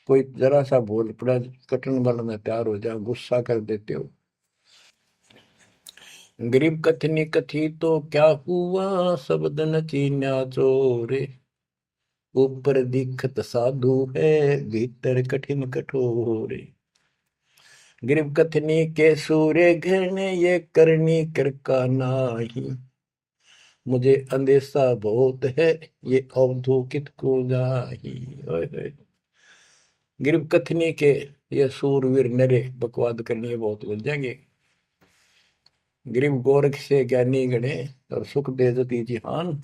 कोई जरा सा बोल पड़ा, कटन बनने तैयार हो जाओ, गुस्सा कर देते हो। गरीब कथनी कथी तो क्या हुआ, शब्द न चीन्या चोरे। ऊपर दिखत साधु है, भीतर कठिन कठोरे। गरीब कथनी के सूर्य घने, ये करनी कर का नाही। मुझे अंदेशा बहुत है, ये अवधूकित को जाही। ओए होए। गरीब कथनी के ये सूरवीर नरे बकवाद करनी बहुत बन जाएंगे। गरीब गोरख से ज्ञानी गणे, और सुख दे जती जिहान।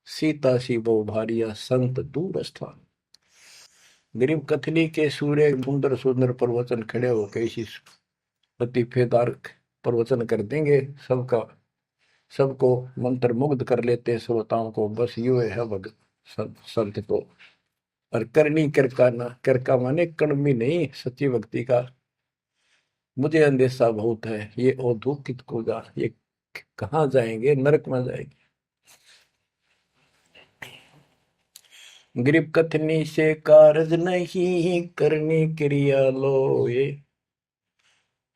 सीता सी बहु भारिया, संत दूर स्थान। गरीब कथनी के सूर्य सुंदर सुंदर प्रवचन खड़े हो कैसी लतीफेदार प्रवचन कर देंगे, सबका सबको मंत्र मुग्ध कर लेते हैं श्रोताओं को। बस यू है भगत संत तो। और करनी कर ना, कर का माने कड़मी नहीं, सच्ची भक्ति का। मुझे अंदेशा बहुत है, ये औधुकित को जा, ये कहाँ जाएंगे, नरक में जाएंगे। गरीब कथनी से कारज नहीं, करनी क्रिया लो ये।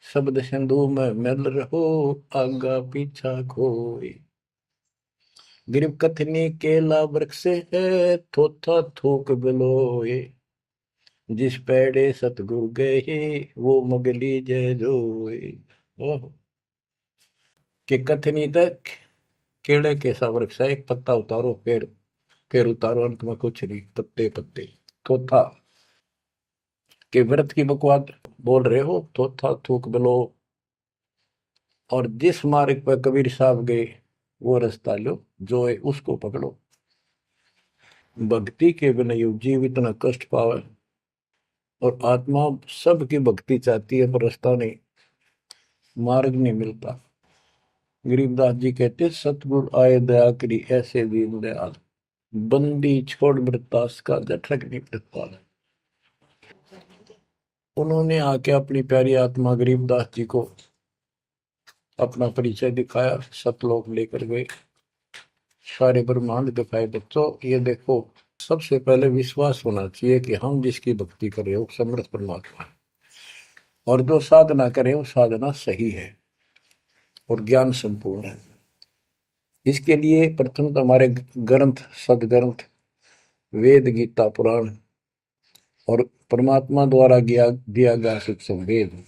शब्द सिंधु में मिल रहो, आगा पीछा खोए। गरीब कथनी केला वृक्ष है, थोथा थूक बिलोए। जिस पेड़े सतगुरु गए, वो मगली जय जोए। ओह, कि कथनी तक केड़े के सा वृक्ष है, एक पत्ता उतारो, फिर उतारो, अंत में कुछ नहीं, पत्ते पत्ते। थोथा के व्रत की बकवाद बोल रहे हो, थोथा थूक बिलो। और जिस मार्ग पर कबीर साहब गए, वो रास्ता लो, जो है उसको पकड़ो। भक्ति के बिना यू जीव इतना कष्ट पावे, और आत्मा सबकी भक्ति चाहती है, पर रास्ता नहीं, मार्ग नहीं मिलता। गरीबदास जी कहते, सतगुरु आए दया करी, ऐसे दीन दयाल। बंदी छोड़ वृत्तास का, जठरक नहीं वृत्ताल। उन्होंने आके अपनी प्यारी आत्मा गरीबदास जी को अपना परिचय दिखाया, सतलोक लेकर गए, सारे ब्रह्मांड दिखाए। बच्चों ये देखो, सबसे पहले विश्वास होना चाहिए कि हम जिसकी भक्ति कर रहे हो समर्थ परमात्मा है, और जो साधना करे वो साधना सही है और ज्ञान संपूर्ण है। इसके लिए प्रथम तो हमारे ग्रंथ, सदग्रंथ, वेद, गीता, पुराण और परमात्मा द्वारा दिया गया शिक्षण वेद,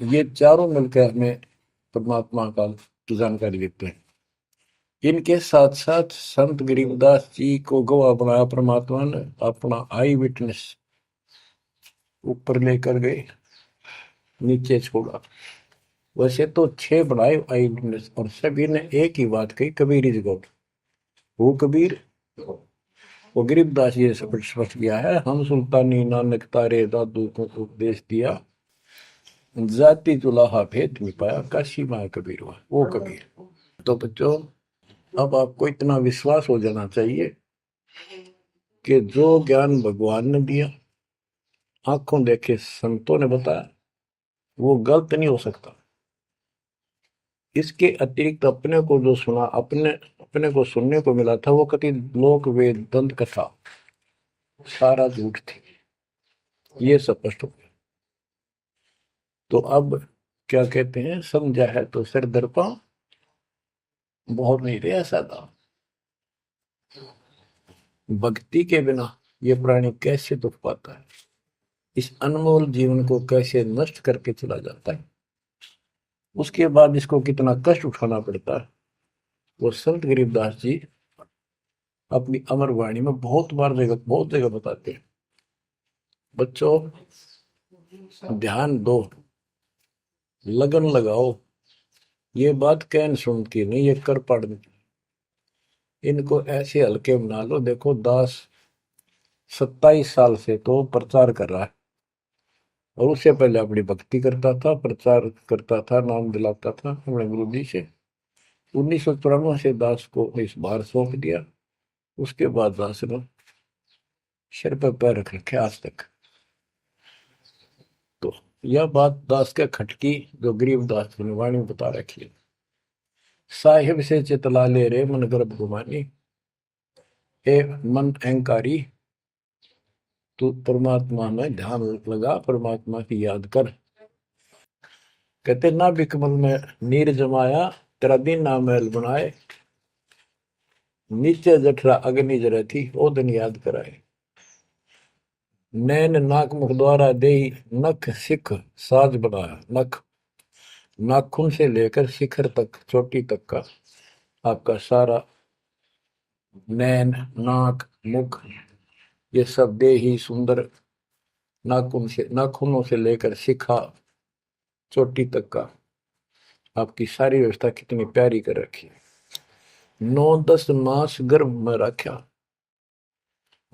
ये चारों मिलकर हमें परमात्मा का जानकारी देते हैं। इनके साथ साथ संत गरीबदास जी को गवाह बनाया परमात्मा ने, अपना आई विटनेस ऊपर लेकर गए, नीचे छोड़ा। वैसे तो 6 बनाए आई विटनेस, और सभी ने एक ही बात कही, कबीर इज गॉड। वो कबीर, वो गरीबदास जी से स्पष्ट किया है, हम सुल्तानी नानक तारे दादू को उपदेश दिया। जाति जुलाहा भेद नहीं पाया, काशी माँ कबीर हुआ, वो कबीर। तो बच्चों, अब आपको इतना विश्वास हो जाना चाहिए कि जो ज्ञान भगवान ने दिया, आंखों देखे संतों ने बताया, वो गलत नहीं हो सकता। इसके अतिरिक्त अपने को जो सुना, अपने अपने को सुनने को मिला था, वो कति लोक वेद दंत कथा सारा झूठ थी, ये स्पष्ट हो गया। तो अब क्या कहते हैं, समझा है तो सिर दर्पा, बहुत नहीं रहा सादा। भक्ति के बिना ये प्राणी कैसे दुख पाता है, इस अनमोल जीवन को कैसे नष्ट करके चला जाता है, उसके बाद इसको कितना कष्ट उठाना पड़ता है, वो संत गरीबदास जी अपनी अमर वाणी में बहुत जगह बताते हैं। बच्चों ध्यान दो, लगन लगाओ, ये बात कहन सुन की नहीं, ये कर पढ़। इनको ऐसे हल्के बना लो। देखो दास 27 साल से तो प्रचार कर रहा है, और उससे पहले अपनी भक्ति करता था, प्रचार करता था, नाम दिलाता था अपने गुरु जी से। 1994 से दास को इस बार सौंप दिया। उसके बाद दास ने सिर पर पैर रख रखे आज तक। तो यह बात दास के खटकी जो गरीब दास की वाणी में बता रखी है। साहिब से चितला ले रे मन गर्भ गुमानी, ए मन अहंकारी, तू परमात्मा में ध्यान लगा, परमात्मा की याद कर। कहते ना बिकमल में नीर जमाया, तेरा दिन ना महल बनाए, नीचे जठरा अग्नि जरे थी, ओ दिन याद कराए। नैन नाक मुख द्वारा दे, नख सिख साज बनाया। नख नाखून से लेकर शिखर तक, चोटी तक का आपका सारा नैन, नाक, मुख, ये सब दे ही सुंदर। नाखून से, नाखूनों से लेकर शिखा चोटी तक का आपकी सारी व्यवस्था कितनी प्यारी कर रखी है। 9-10 मास गर्भ में रखा,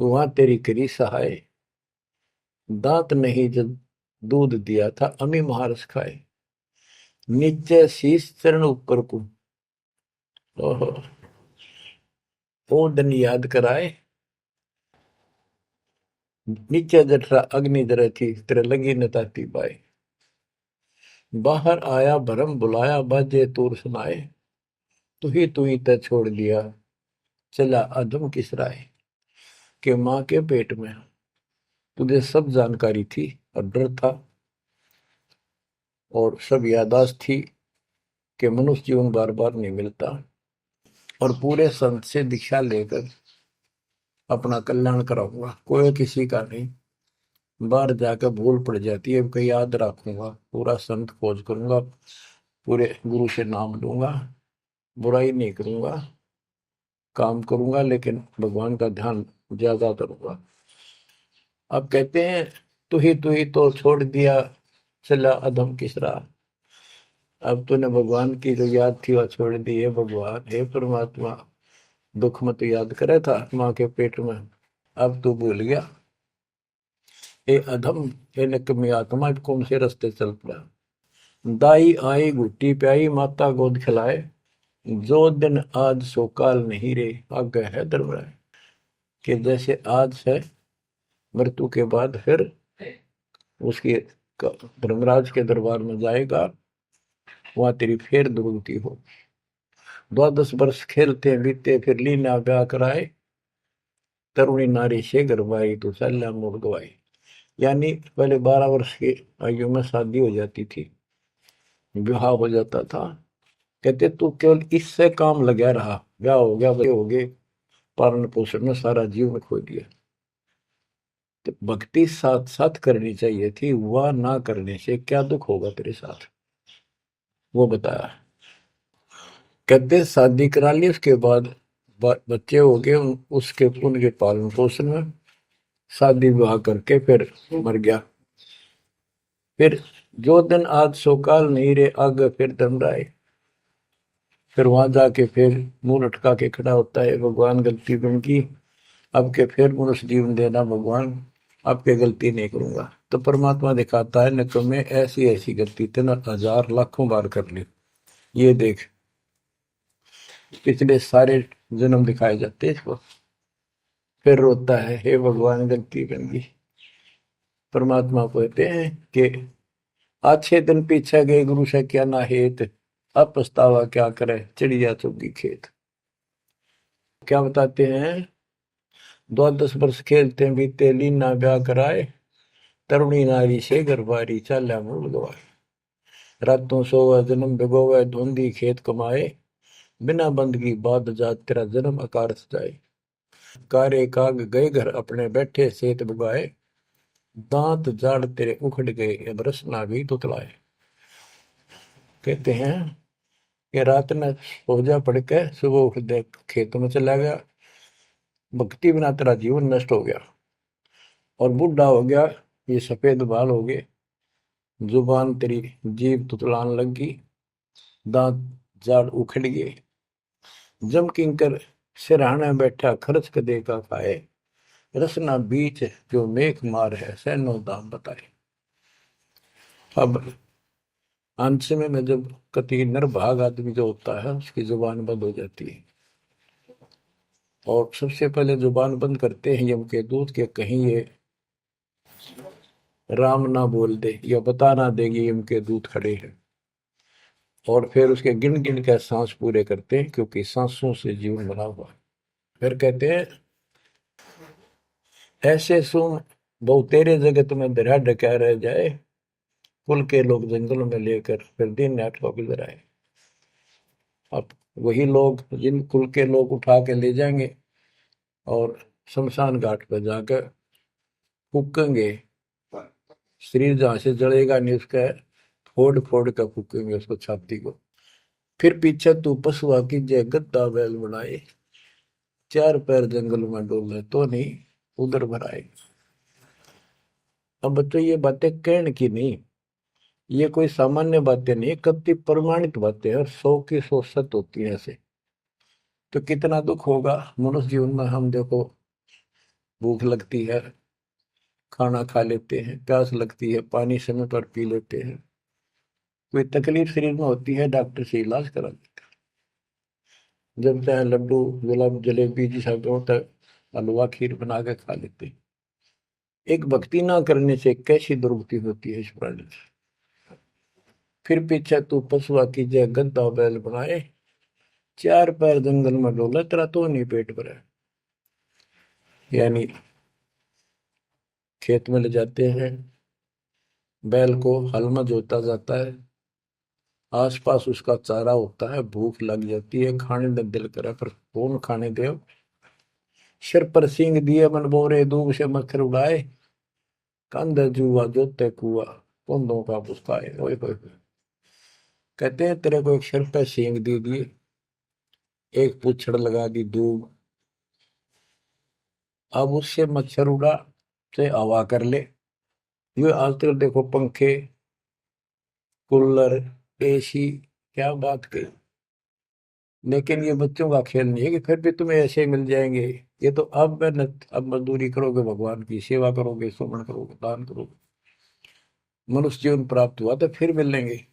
वहां तेरी करी सहाय। दांत नहीं जब दूध दिया था, अमी महारस खाए। नीचे शीश चरण ऊपर को, ओहो, वो दिन याद कराए। नीचे जठरा अग्नि जरे थी, तेरे लगी न ताती बाई। बाहर आया भरम बुलाया, बाजे तूर सुनाए। तू ही तय छोड़ दिया, चला अधम किस राय। के माँ के पेट में तुझे सब जानकारी थी और डर था और सब यादाश्त थी कि मनुष्य जीवन बार बार नहीं मिलता। और पूरे संत से दीक्षा लेकर अपना कल्याण कराऊंगा, कोई किसी का नहीं। बाहर जाकर भूल पड़ जाती है, कहीं याद रखूंगा, पूरा संत खोज करूंगा, पूरे गुरु से नाम लूंगा, बुराई नहीं करूंगा, काम करूंगा, लेकिन भगवान का ध्यान ज्यादा करूंगा। अब कहते हैं तू ही तो छोड़ दिया, चला अधम किस राह। अब तूने भगवान की जो याद थी वह छोड़ दी है। भगवान हे परमात्मा, दुख में तो याद करे था माँ के पेट में, अब तू भूल गया। ए अधम, हे निकम्मी आत्मा, कौन से रास्ते चल पड़ा। दाई आई घुट्टी प्याई, माता गोद खिलाए। जो दिन आज सो काल नहीं रे, आगे है दरबार। कि जैसे आज है, मृत्यु के बाद फिर उसकी धर्मराज के दरबार में जाएगा, वहां तेरी फिर दुर्गति हो। 12 वर्ष खेलते बीते, फिर लीना ब्याह कराए। तरुणी नारी से गरबाई, तो सल्ला मोड़ गवाई। यानी पहले 12 वर्ष की आयु में शादी हो जाती थी, विवाह हो जाता था। कहते तू केवल इससे काम लगा रहा, ब्याह हो गया, बच्चे हो गए, पालन पोषण में सारा जीवन खो दिया। तो भक्ति साथ साथ करनी चाहिए थी, वह ना करने से क्या दुख होगा तेरे साथ, वो बताया। कहते शादी करा ली, उसके बाद बच्चे हो गए, उसके उनके पालन पोषण में शादी विवाह करके फिर मर गया। फिर जो दिन आज सो काल नहीं रे, आगे फिर धर्मराय। फिर वहां जाके फिर मुंह लटका के खड़ा होता है, भगवान गलती उनकी, अब के फिर मनुष्य जीवन देना भगवान, आपके गलती नहीं करूंगा। तो परमात्मा दिखाता है न तुम्हें ऐसी ऐसी गलती तेना 1000 लाखों बार कर ली, ये देख। पिछले सारे जन्म दिखाए जाते इसको। फिर रोता है, हे भगवान गलती बन गई। परमात्मा को कहते हैं कि अच्छे दिन पीछे गए गुरु से क्या ना हेत, अब पछतावा क्या करे, चिड़िया चुगी खेत। क्या बताते हैं, 12 वर्ष खेलते बीते, लीना ब्याह कराए। तरुणी नारी से गरबारी, चाल्या मूल गवाए। रातों सोवा जन्म भिगोवे, धुंधी खेत कमाए। बिना बंदगी बाद जात, तेरा जन्म अकारथ जाए। कारे काग गए घर अपने, बैठे सेत बुगाए। दांत जाड़ तेरे उखड़ गए, अब रस ना भी तुतलाए। कहते हैं कि रात में सो जा पड़ के, सुबह उठ दे खेतों में चला गया, भक्ति बिना तेरा जीवन नष्ट हो गया। और बूढ़ा हो गया, ये सफेद बाल हो गए, जुबान तेरी जीभ तुतलान लगी, दांत जाड़ उखड़ गए। जम किंकर सिरहाने बैठा, खर्च कदे का खाए। रसना बीच जो मेघ मार है, सैनो दाम बताए। अब अंत में जब कति निर्भाग आदमी जो होता है उसकी जुबान बंद हो जाती है, और सबसे पहले जुबान बंद करते हैं यम के दूत के कहीं ये राम ना बोल दे या बता ना देगी यम के दूत खड़े हैं। और फिर उसके गिन गिन के सांस पूरे करते हैं, क्योंकि सांसों से जीवन बना हुआ है। फिर कहते हैं ऐसे सुन बहु तेरे जगत में दरिया ढका रह जाए, कुल के लोग जंगलों में लेकर फिर दिन रात को गुजर आए। अब वही लोग जिन कुल के लोग उठा के ले जाएंगे और शमशान घाट पर जाकर फूकेंगे, शरीर जहां से जलेगा नहीं उसका फोड़ फोड़ कर फूकेंगे उसको, छाती को। फिर पीछे तू पशुआ की जय गद्दा बैल बनाए, चार पैर जंगल में डोले तो नहीं उधर भराए। अब बच्चों ये बातें कहने की नहीं, ये कोई सामान्य बातें नहीं, कति प्रमाणित बातें हैं और 100 की 100 सत्य होती है ऐसे। तो कितना दुख होगा मनुष्य जीवन में। हम देखो भूख लगती है खाना खा लेते हैं, प्यास लगती है पानी समय पर पी लेते हैं, कोई तकलीफ शरीर में होती है डॉक्टर से इलाज करा लेते हैं, जब चाहे लड्डू गुलाब जलेबी जैसा होता है हलवा खीर बना के खा लेते हैं। एक भक्ति ना करने से कैसी दुर्गति होती है इस प्राणी से। फिर पीछे तू पशुआ की जय गद्दा बैल बनाए, चार पैर जंगल में डोला तेरा तो नहीं पेट भरा। यानी खेत में ले जाते हैं, बैल को हल में जोता जाता है, आसपास उसका चारा होता है, भूख लग जाती है, खाने में दिल करे पर कौन खाने दे। सिर पर सींग दिए मन बोरे दूब से मच्छर उड़ाए, कंध जुआ जोते कुआ कुंदों का पुस्ताए। ओए होए होए। कहते हैं तेरे को एक सिर पर सींग दे दिए, एक पूछड़ लगा दी दूब, अब उससे मच्छर उड़ा से हवा कर ले। ये आजकल देखो पंखे कूलर एसी, क्या बात कही। लेकिन ये बच्चों का खेल नहीं है कि फिर भी तुम्हें ऐसे ही मिल जाएंगे। ये तो अब मेहनत, अब मजदूरी करोगे, भगवान की सेवा करोगे, सुमन करोगे, दान करोगे, मनुष्य जीवन प्राप्त हुआ तो फिर मिलेंगे।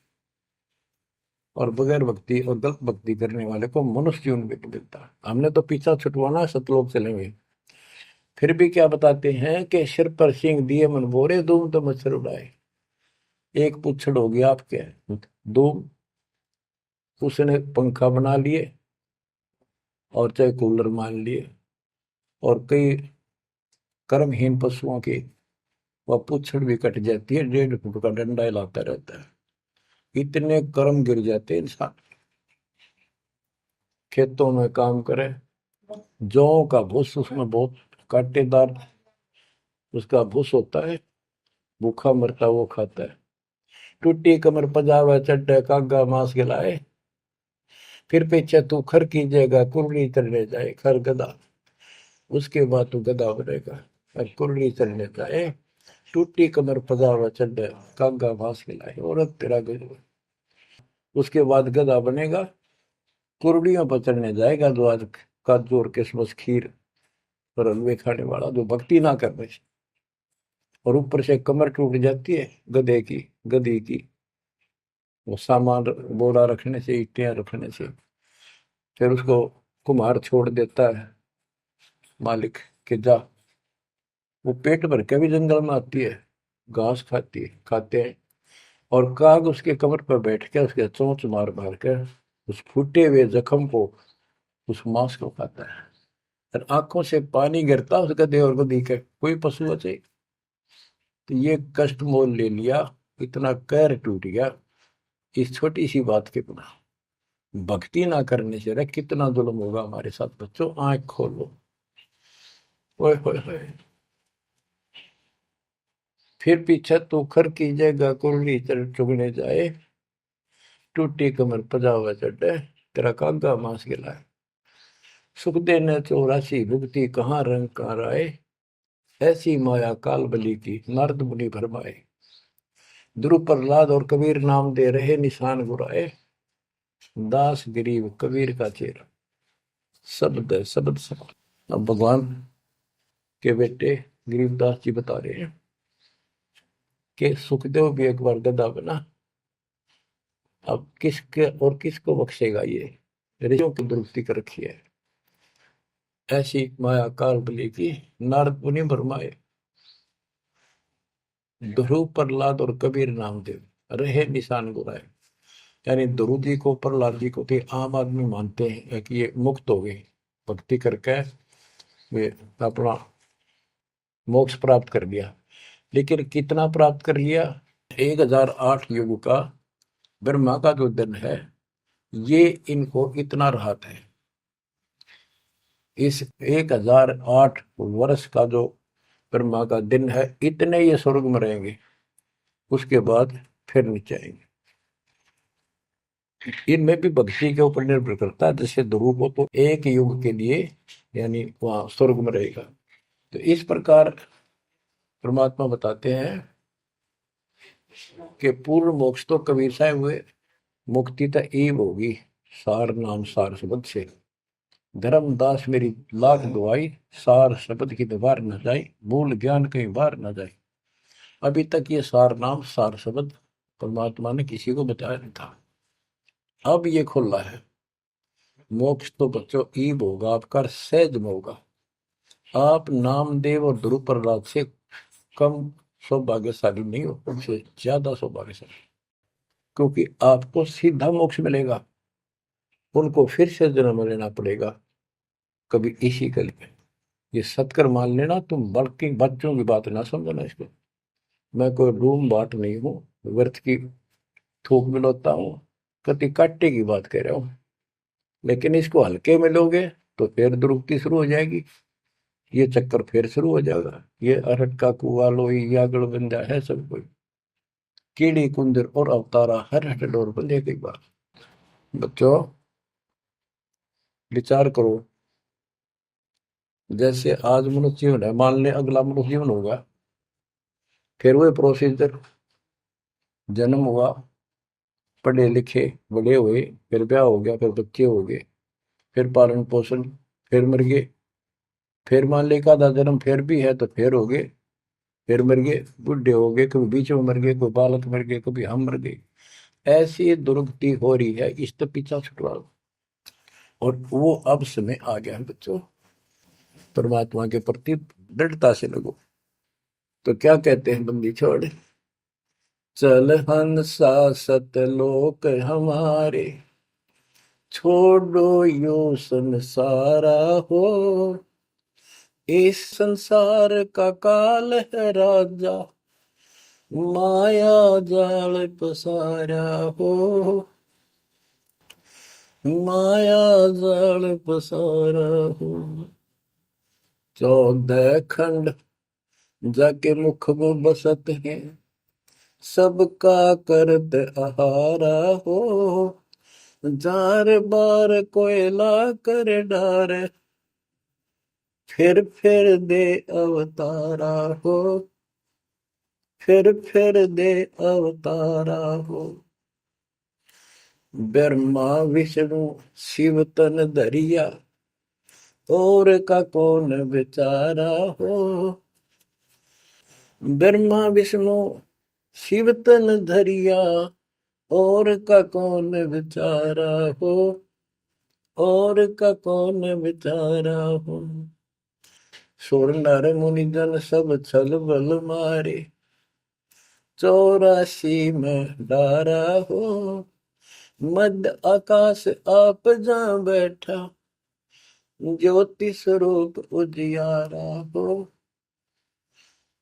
और बगैर भक्ति और गलत भक्ति करने वाले को मनुष्य जीवन भी नहीं मिलता। हमने तो पीछा छुटवाना, सतलोक चलेंगे। फिर भी क्या बताते हैं कि सिर पर सींग दिए मन बोरे दूम तो मच्छर उड़ाए। एक पुच्छड़ हो गया आपके दूम, उसने पंखा बना लिए और चाहे कूलर मान लिए, और कई कर्महीन पशुओं की वह पुच्छड़ भी कट जाती है, 1.5 फुट का डंडा हिलाता रहता है। इतने कर्म गिर जाते हैं इंसान। खेतों में काम करे, जौ का भूस उसमें बहुत कांटेदार उसका भूस होता है, भूखा मरता वो खाता है। टूटी कमर पजावा चड्डे कागा मांस गिलाए, फिर पीछे तू खर कीजिएगा कुर्री चलने जाए। खर गधा, उसके बाद तू गधा बनेगा और कुर्री चलने जाए। टूटी कमर पजावा चड्डे कागा मांस खिलाए, औरत तेरा गजब। उसके बाद गधा बनेगा, कुर्डियों पर चढ़ने जाएगा, जो आज काजू और किशमिश खीर और हलवे खाने वाला जो भक्ति ना करने से। और ऊपर से कमर टूट जाती है गधे की, गधी की, वो सामान बोरा रखने से, ईटियां रखने से। फिर उसको कुम्हार छोड़ देता है मालिक के जा। वो पेट भर के भी जंगल में आती है, घास खाती है, खाते हैं। और काग उसके कमर पर बैठ के उसके चोंच मार मार कर उस फूटे हुए जख्म को, उस मांस को खाता है। और आंखों से पानी गिरता उस गधे और गधी के, कोई पशु बचे। तो ये कष्ट मोल ले लिया, इतना कहर टूट गया इस छोटी सी बात के बिना। भक्ति ना करने से रे कितना जुल्म होगा हमारे साथ। बच्चों आंख खोलो। ओए होए होए। फिर पीछे तो खर की जगह कुर्री चुगने जाए, टूटी कमर पजावा चढ़े तेरा कागा मांस गिलाए। सुख देने 84 भुगती कहाँ रंग कहाँ राय, ऐसी माया काल बली की नारद मुनि भरमाए। ध्रुव प्रहलाद और कबीर नाम दे रहे निशान गुराए, दास गरीब कबीर का चेहरा। शब्द है शब्द शब्द। अब भगवान के बेटे गरीबदास जी बता रहे हैं, कि सुखदेव भी एक बार गधा बना। अब किसके और किसको बख्शेगा? ये ऋषियों की दुरुक्ति कर रखी है। ऐसी माया काल बली की नारद मुनि भरमाए। ध्रुव, प्रहलाद और कबीर नामदेव रहे निशान गुराए। यानी ध्रुव जी को, प्रहलाद जी को थे आम आदमी मानते हैं कि ये मुक्त हो गए, भक्ति करके वे अपना मोक्ष प्राप्त कर लिया। लेकिन कितना प्राप्त कर लिया? 1008 युग का ब्रह्मा का जो दिन है, ये इनको इतना राहत है। इस 1008 वर्ष का जो ब्रह्मा का दिन है, इतने ये स्वर्ग में रहेंगे, उसके बाद फिर नीचे आएंगे। इनमें भी भक्ति के ऊपर निर्भर करता है। जैसे ध्रुव को तो एक युग के लिए यानी वहां स्वर्ग में रहेगा। तो इस प्रकार परमात्मा बताते हैं कि पूर्ण मोक्ष तो कबीर साहब हुए, मुक्ति तो ईब होगी सार नाम सार शब्द से। धर्मदास मेरी लाख दुआई, सार शब्द की दीवार न जाए, मूल ज्ञान कहीं बाहर न जाए। अभी तक ये सार नाम सार शब्द परमात्मा ने किसी को बताया नहीं था, अब ये खुला है। मोक्ष तो बच्चों ईब होगा आपका, सहज में होगा। आप नामदेव और ध्रुव प्रहलाद से कम सौभाग्यशाली नहीं हो, उनसे ज्यादा सौभाग्यशाली, क्योंकि आपको सीधा मोक्ष मिलेगा। उनको फिर से जन्म लेना पड़ेगा कभी इसी कल में। ये सत्कर मान लेना तुम, बल्कि बच्चों की बात ना समझना इसको। मैं कोई रूम बाट नहीं हूँ, व्यर्थ की थूक मिलोता हूँ, कति काटे की बात कह रहा हूँ। लेकिन इसको हल्के में लोगे तो फिर दुरुक्ति शुरू हो जाएगी, ये चक्कर फिर शुरू हो जाएगा। ये अरहट का कुआ लोई यागड़ बंदा है सब कोई, कीड़ी कुंदर और अवतारा हर हट डोर बंदे की बात। बच्चों विचार करो, जैसे आज मनुष्य जीवन है, मान ले अगला मनुष्य जीवन होगा, फिर वही प्रोसीजर, जन्म हुआ, पढ़े लिखे बड़े हुए, फिर ब्याह हो गया, फिर बच्चे हो गए, फिर पालन पोषण, फिर मर गए, फिर मान ले का जन्म फिर भी है तो फिर हो गए, फिर मर गए, बूढ़े हो गए, कभी बीच में मर गए, कोई बालक मर गए, कभी हम मर गए। ऐसी दुर्गति हो रही है, इस तो पीछा छुटवा। और वो अब समय आ गया है बच्चों, परमात्मा के प्रति दृढ़ता से लगो। तो क्या कहते हैं बंदी छोड़, चल हंसा सतलोक हमारे, छोड़ो यो संसारा हो। इस संसार का काल है राजा, माया जाल पसारा हो। माया जाल पसारा हो। 14 खंड जाके मुख में बसत है, सबका करत आहारा हो। जार बार कोयला कर डार, फिर दे अवतारा हो। फिर दे अवतारा हो। ब्रह्मा विष्णु शिव तन धरिया, और का कौन बेचारा हो। ब्रह्मा विष्णु शिव तन धरिया, और का कौन बेचारा हो। और का कौन बेचारा हो। सुर नर मुनि जन सब छल बल मारे, 84 में डारा हो। मध्य आकाश आप जा बैठा, ज्योति स्वरूप उजियारा हो।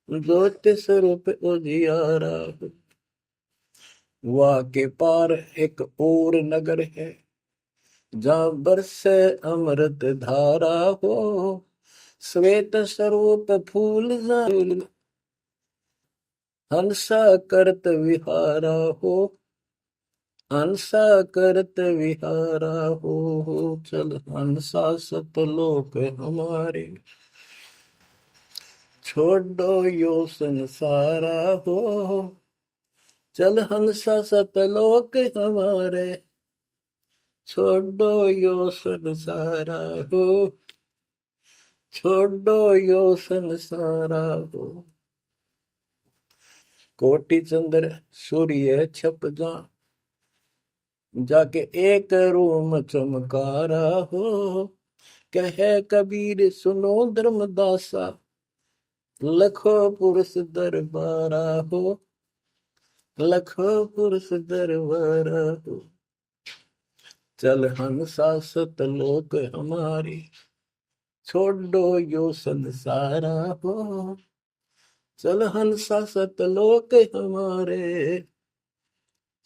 ज्योति स्वरूप उजियारा हो। वहाँ के पार एक और नगर है, जहाँ बरसे अमृत धारा हो। श्वेत स्वरूप फूल हंसा करत विहारा हो। हंसा करत विहारा हो। चल हंसा सतलोक हमारे, छोड़ो यो संसारा हो। चल हंसा सतलोक हमारे, छोड़ो यो संसारा हो। छोड़ो यो संसारा हो। कोटि चंद्र सूर्य छप जा, जाके एक रूम चमकारा हो। कहे कबीर सुनो धर्मदासा, लखो पुरुष दरबारा हो, लखो पुरुष दरबारा हो। चल हंसा सतलोक हमारी, छोड़ो यो संसारा हो। चल हंसा सतलोक हमारे,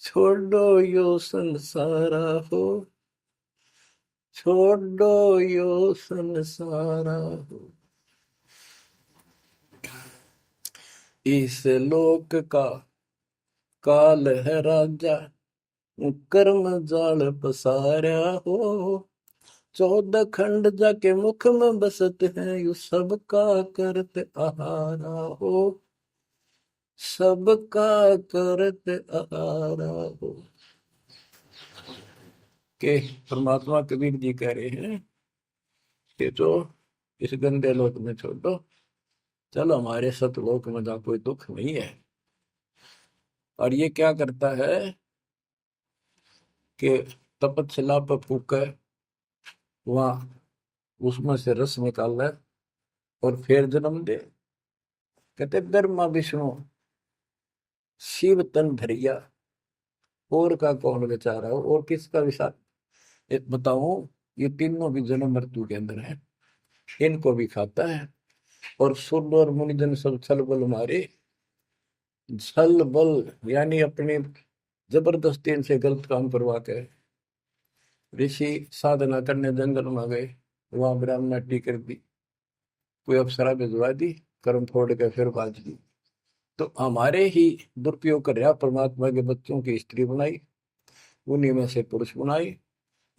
छोड़ो यो संसारा हो, छोड़ो यो संसारा हो। इस लोक का काल है राजा, कर्म जाल पसारा हो। 14 खंड जाके मुख में बसत है, यू सबका करत आहारा हो, सबका करत आहारा हो। के परमात्मा कबीर जी कह रहे हैं कि जो इस गंदे लोक में छोड़ो, चलो हमारे सतलोक में जहाँ कोई दुख नहीं है। और ये क्या करता है कि तपतशिला पर फूके, वहां उसमें से रस निकाल है और फिर जन्म दे। कहते ब्रह्मा विष्णु शिव तन धरिया, और का कौन बेचारा हो, और किसका विचार बताऊं। ये तीनों भी जन्म मृत्यु के अंदर है, इनको भी खाता है। और सूर्य और मुनिजन सब छल बल मारे, छल बल यानी अपनी जबरदस्ती इनसे गलत काम करवा के ऋषि साधना करने जंगल में गए, वहां ब्राह्मणी कर दी, कोई अप्सरा भिजवा दी, कर्म फोड़ के फिर बाज दी। तो हमारे ही दुरुपयोग कर रहा, परमात्मा के बच्चों की स्त्री बनाई, उन्हीं में से पुरुष बनाई,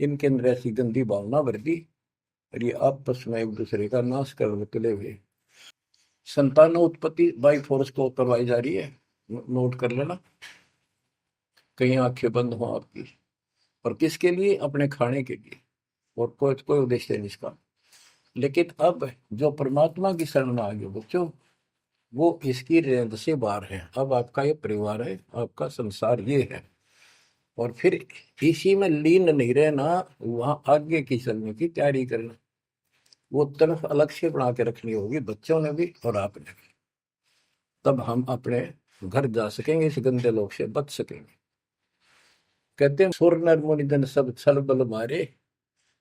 इनके अंदर ऐसी गंदी भावना भर दी, और ये आपस में एक दूसरे का नाश कर तुले हुए। संतान उत्पत्ति बाई फोर्स को करवाई जा रही है, नोट कर लेना, कहीं आंखें बंद हो आपकी। और किसके लिए? अपने खाने के लिए, और कोई उद्देश्य नहीं इसका। लेकिन अब जो परमात्मा की शरण में आ गए बच्चों, वो इसकी रेंज से बाहर है। अब आपका ये परिवार है, आपका संसार ये है, और फिर इसी में लीन नहीं रहना, वहां आगे की चलने की तैयारी करना। वो तरफ अलग से बना के रखनी होगी बच्चों ने भी और आपने भी, तब हम अपने घर जा सकेंगे, इस गंदे लोग से बच सकेंगे। कहते हैं सुर नर मुनिजन सब छल बल मारे,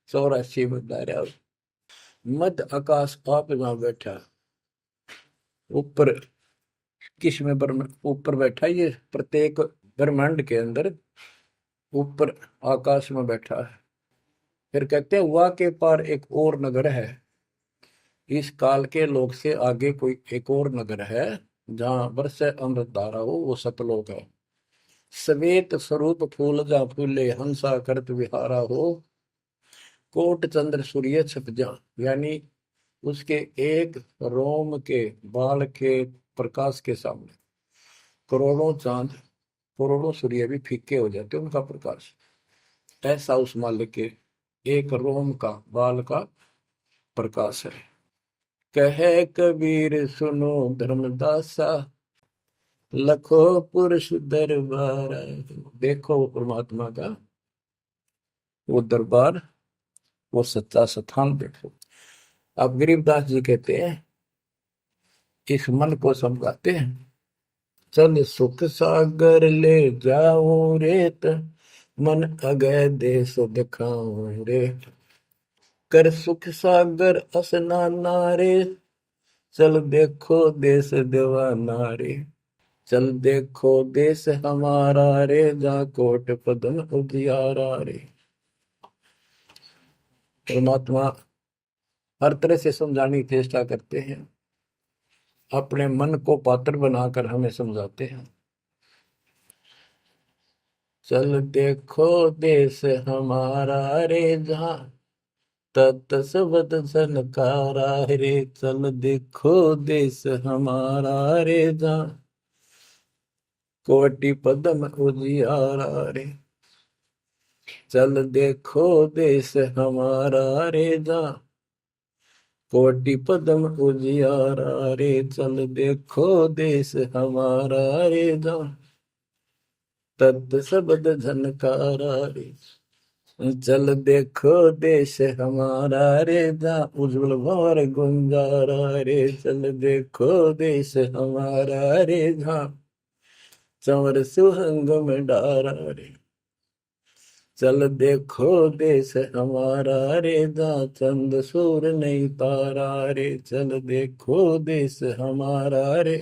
84 बदारा। मध्य आकाश आप जहां बैठा, ऊपर किस में ऊपर बैठा, ये प्रत्येक ब्रह्मांड के अंदर ऊपर आकाश में बैठा है। फिर कहते हैं वाह के पार एक और नगर है, इस काल के लोक से आगे कोई एक और नगर है, जहां बरसे अमृत धारा हो, वो सतलोक है। श्वेत स्वरूप फूल जा फूले, हंसा करत विहारा हो। कोट चंद्र सूर्य छप जा, यानी उसके एक रोम के बाल के प्रकाश के सामने करोड़ों चांद, करोड़ों सूर्य भी फीके हो जाते, उनका प्रकाश। ऐसा उस मालिक के एक रोम का बाल का प्रकाश है। कहे कबीर सुनो धर्मदासा, लखो पुरुष दरबार। देखो वो परमात्मा का वो दरबार, वो सच्चा स्थान देखो। अब गरीबदास जी कहते हैं, इस मन को समझाते हैं, चल सुख सागर ले जाऊं रेत, मन अगय देश दिखाऊं रे। कर सुख सागर असनाना रे, चल देखो देश दीवाना रे। चल देखो देश हमारा रे, जा कोट पद्म उजियारा रे। परमात्मा हर तरह से समझाने की चेष्टा करते हैं, अपने मन को पात्र बनाकर हमें समझाते हैं। चल देखो देश हमारा रे, जहाँ तत सबद सनकारा रे। चल देखो देश हमारा रे, जहाँ कोटि पद्म उजियारा रे। चल देखो देश हमारा रे, जहाँ कोटि पदम उजियारा रे, चल देखो देश हमारा रे, जा तत् शब्द झनकारा रे, चल देखो देश हमारा रे, जा उज्जवल भंवर गुंजारा रे, चल देखो देश हमारा रे, जा चंवर सुहंग में डारा रे, चल देखो देश हमारा रे, जा चंद सूर नहीं तारा रे, चल देखो देश हमारा रे,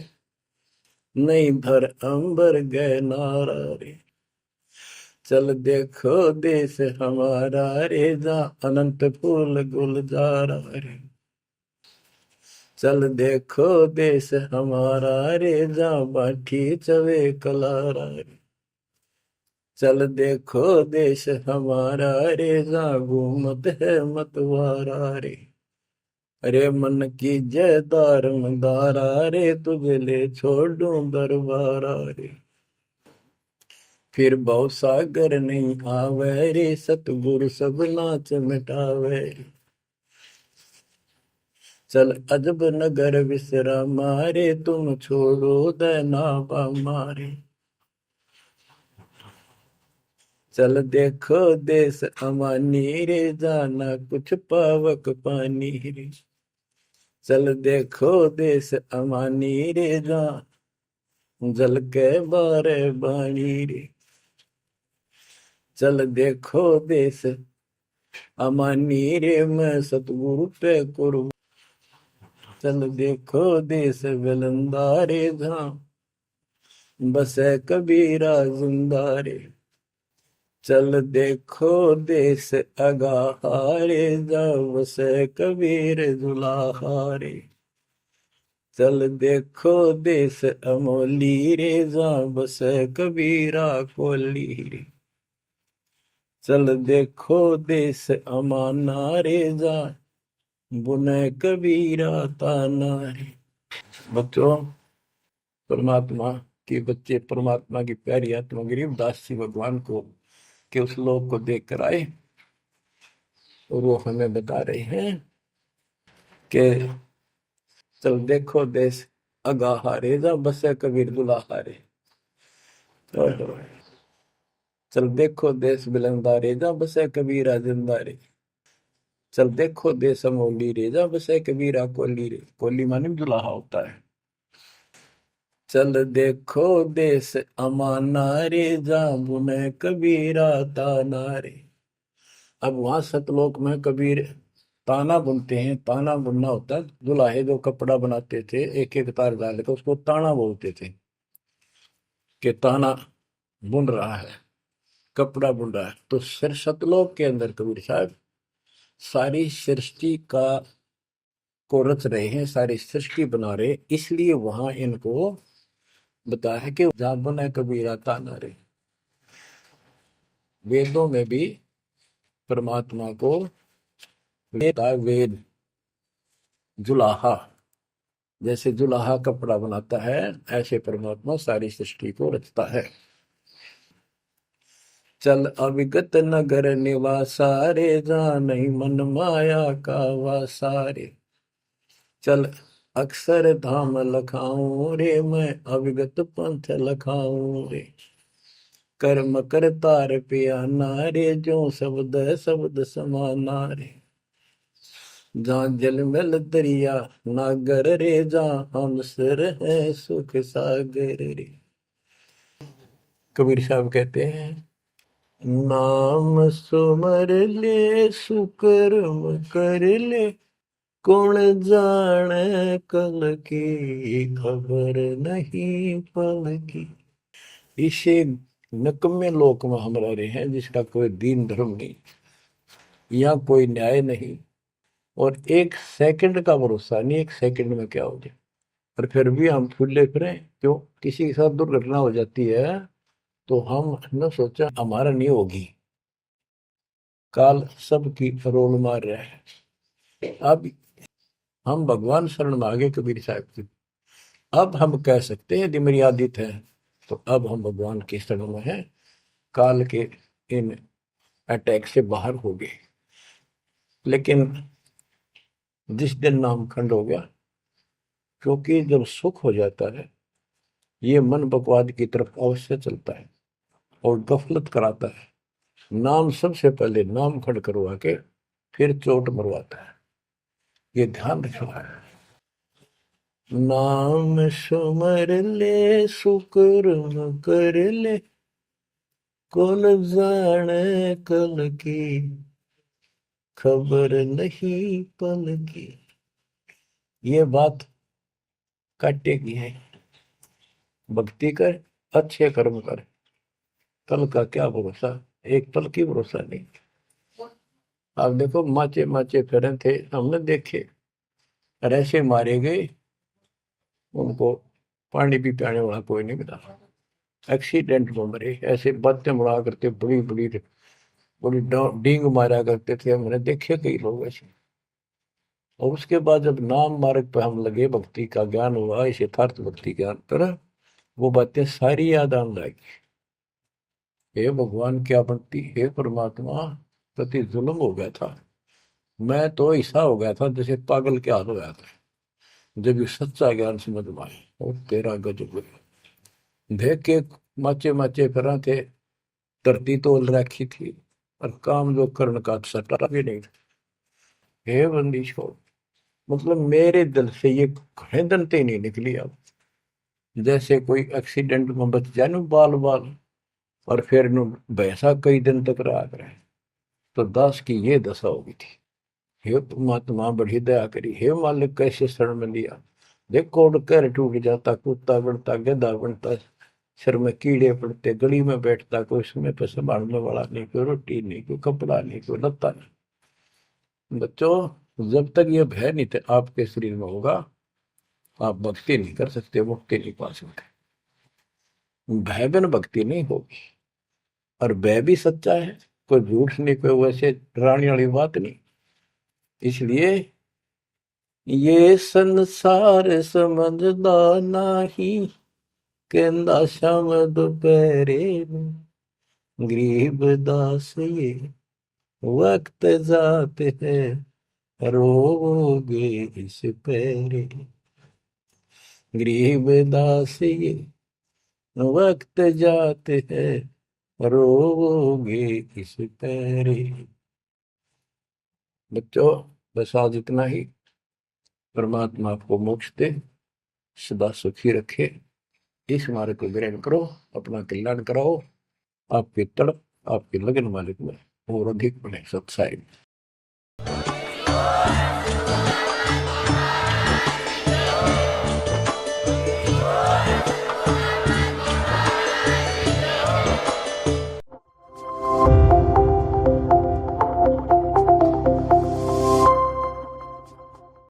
नहीं धर अंबर गए नारा रे, चल देखो देश हमारा रे, जा अनंत फूल गुलजारा रे, चल देखो देश हमारा रे, जा बाठी चवे कलारा रे, चल देखो देश हमारा रे, जा घूमत है मतवारा रे, अरे मन की जय दार मंदारा रे, तुझे ले छोड़ूं दरबारा रे, फिर भव सागर नहीं आवे रे, सतगुरु सब नाच मिटावे रे, चल अजब नगर विश्राम रे, तुम छोड़ो देना मारे, चल देखो देश अमानी रे, जाना कुछ पावक पानी रे, चल देखो देश अमानी रे, जा जल के बारे बाणी रे, चल देखो देश अमानी रे, मैं सतगुरु पे कुर्बान, चल देखो देश विलंदा रे, जहाँ बसे कबीरा जिंदा रे, चल देखो देश अगाहारे, जा बसे कबीर जुलाहारे, चल देखो देश अमोली रे, जा बसे कबीरा कोली रे, चल देखो देश अमाना रे, जा बुने कबीरा ताना रे। बच्चों, परमात्मा के बच्चे परमात्मा की प्यारी आत्मा गरीबदास जी भगवान को के उस लोक को देख कर आए, और वो हमें बता रहे हैं कि चल देखो देश अगाहारे, जा बसे कबीर दुलाहारे, चल देखो देश बिलंदारे, जा बसे कबीरा जिंदारे, चल देखो देश अमोली रे, जा बसे कबीरा कोली रे, कोली माने दुलाहा होता है, चल देखो देश अमाना रे, जा बुने कबीरा ताना रे। अब वहां सतलोक में कबीर ताना बुनते हैं। ताना बुनना होता है, दुल्हे जो कपड़ा बनाते थे एक एक तार डाल के उसको ताना बोलते थे, कि ताना बुन रहा है, कपड़ा बुन रहा है। तो सिर सतलोक के अंदर कबीर साहब सारी सृष्टि का को रच रहे हैं, सारी सृष्टि बना रहे, इसलिए वहां इनको बताया है कि जा बुने कबीरा ताना रे। वेदों में भी परमात्मा को वेद जुलाहा, जैसे जुलाहा कपड़ा बनाता है, ऐसे परमात्मा सारी सृष्टि को रचता है। चल अविगत नगर निवासा रे, जा नहीं मन माया का वासा रे, चल अक्षर धाम लखाऊं रे, मैं अविगत पंथ लखाऊं रे, कर्म करतार पियाना रे, जो शब्द शब्द समाना रे, जहाँ जलमल दरिया नागर रे, जहाँ हम सिर है सुख सागर रे। कबीर साहब कहते हैं, नाम सुमर ले सुकर्म कर ले, कौन जाने कल की खबर नहीं पल की। इसे नकम्मे लोक में हम रह रहे हैं, जिसका कोई दीन धर्म नहीं, यहाँ कोई न्याय नहीं, और एक सेकंड का भरोसा नहीं, एक सेकंड में क्या हो जाए। और फिर भी हम फूले फिरें, क्यों? किसी के साथ दुर्घटना हो जाती है तो हम न सोचा हमारा नहीं होगी, काल सबकी रोल मार रहा है। अब हम भगवान शरण मांगे कबीर साहब की, अब हम कह सकते हैं यदि मेरी आदित है, तो अब हम भगवान की शरण में हैं, काल के इन अटैक से बाहर हो गए। लेकिन जिस दिन नामखंड हो गया, क्योंकि जब सुख हो जाता है ये मन बकवाद की तरफ अवश्य चलता है और गफलत कराता है। नाम सबसे पहले नाम खड़ करवा के फिर चोट मरवाता है, ये ध्यान रखना है। नाम सुमर ले सुकर्म कर ले, कौन जाने कल की, खबर नहीं पल की। ये बात काटेगी है। भक्ति कर, अच्छे कर्म कर, कल का क्या भरोसा, एक पल की भरोसा नहीं। आप देखो माचे माचे फिरे थे, हमने देखे ऐसे मारे गए, उनको पानी भी पियाने वाला कोई नहीं मिला, एक्सीडेंट में मरे। ऐसे बातें उड़ा करते बड़ी बड़ी बड़ी डींग मारा करते थे, हमने देखे कई लोग ऐसे। और उसके बाद जब नाम मार्ग पे हम लगे, भक्ति का ज्ञान हुआ, इस यथार्थ भक्ति ज्ञान पर, वो बातें सारी याद आने लगी। हे भगवान क्या बनती, हे परमात्मा, प्रति जुल्म हो गया था। मैं तो ऐसा हो गया था जैसे पागल के हाल हो गया था, जब ये सच्चा ज्ञान समझ में आए। और तेरा गजब देख के माचे माचे फिरा थे, धरती तोल रखी थी और काम जो कर्ण का सटा भी नहीं था। हे बंदी छोड़, मतलब मेरे दिल से ये खड़े नहीं निकली। अब जैसे कोई एक्सीडेंट में बच जाए ना बाल बाल, और फिर नु भैंसा कई दिन तक रहा करे, तो दास की ये दशा होगी थी। हे परमात्मा बड़ी दया करी, हे मालिक कैसे शरण में लिया। देखो कर टूट जाता, कुत्ता बनता, गधा बनता, सिर में कीड़े पड़ते, गली में बैठता, कोई समय पर संभालने वाला नहीं, कोई रोटी नहीं, कोई कपड़ा नहीं, कोई लत्ता नहीं। बच्चों, जब तक ये भय नहीं थे आपके शरीर में होगा, आप भक्ति नहीं कर सकते, मुक्ति नहीं पा सकते। भय बिन भक्ति नहीं होगी। और भय भी सच्चा है, कोई झूठ नहीं, कोई वैसे डराने वाली बात नहीं। इसलिए ये संसार समझदा नाही, कहंदा शाम दोपहरे में, गरीब दास ये वक्त जाते हैं, रोगे इस पैरे। गरीब दास ये वक्त जाते हैं, रोगे इस पैरे। बच्चों, बस आज इतना ही। परमात्मा आपको मोक्ष दे, सदा सुखी रखे। इस मार्ग को ग्रहण करो, अपना कल्याण कराओ, आपकी तड़प, आपकी लगन मालिक में और अधिक बने सत्साई।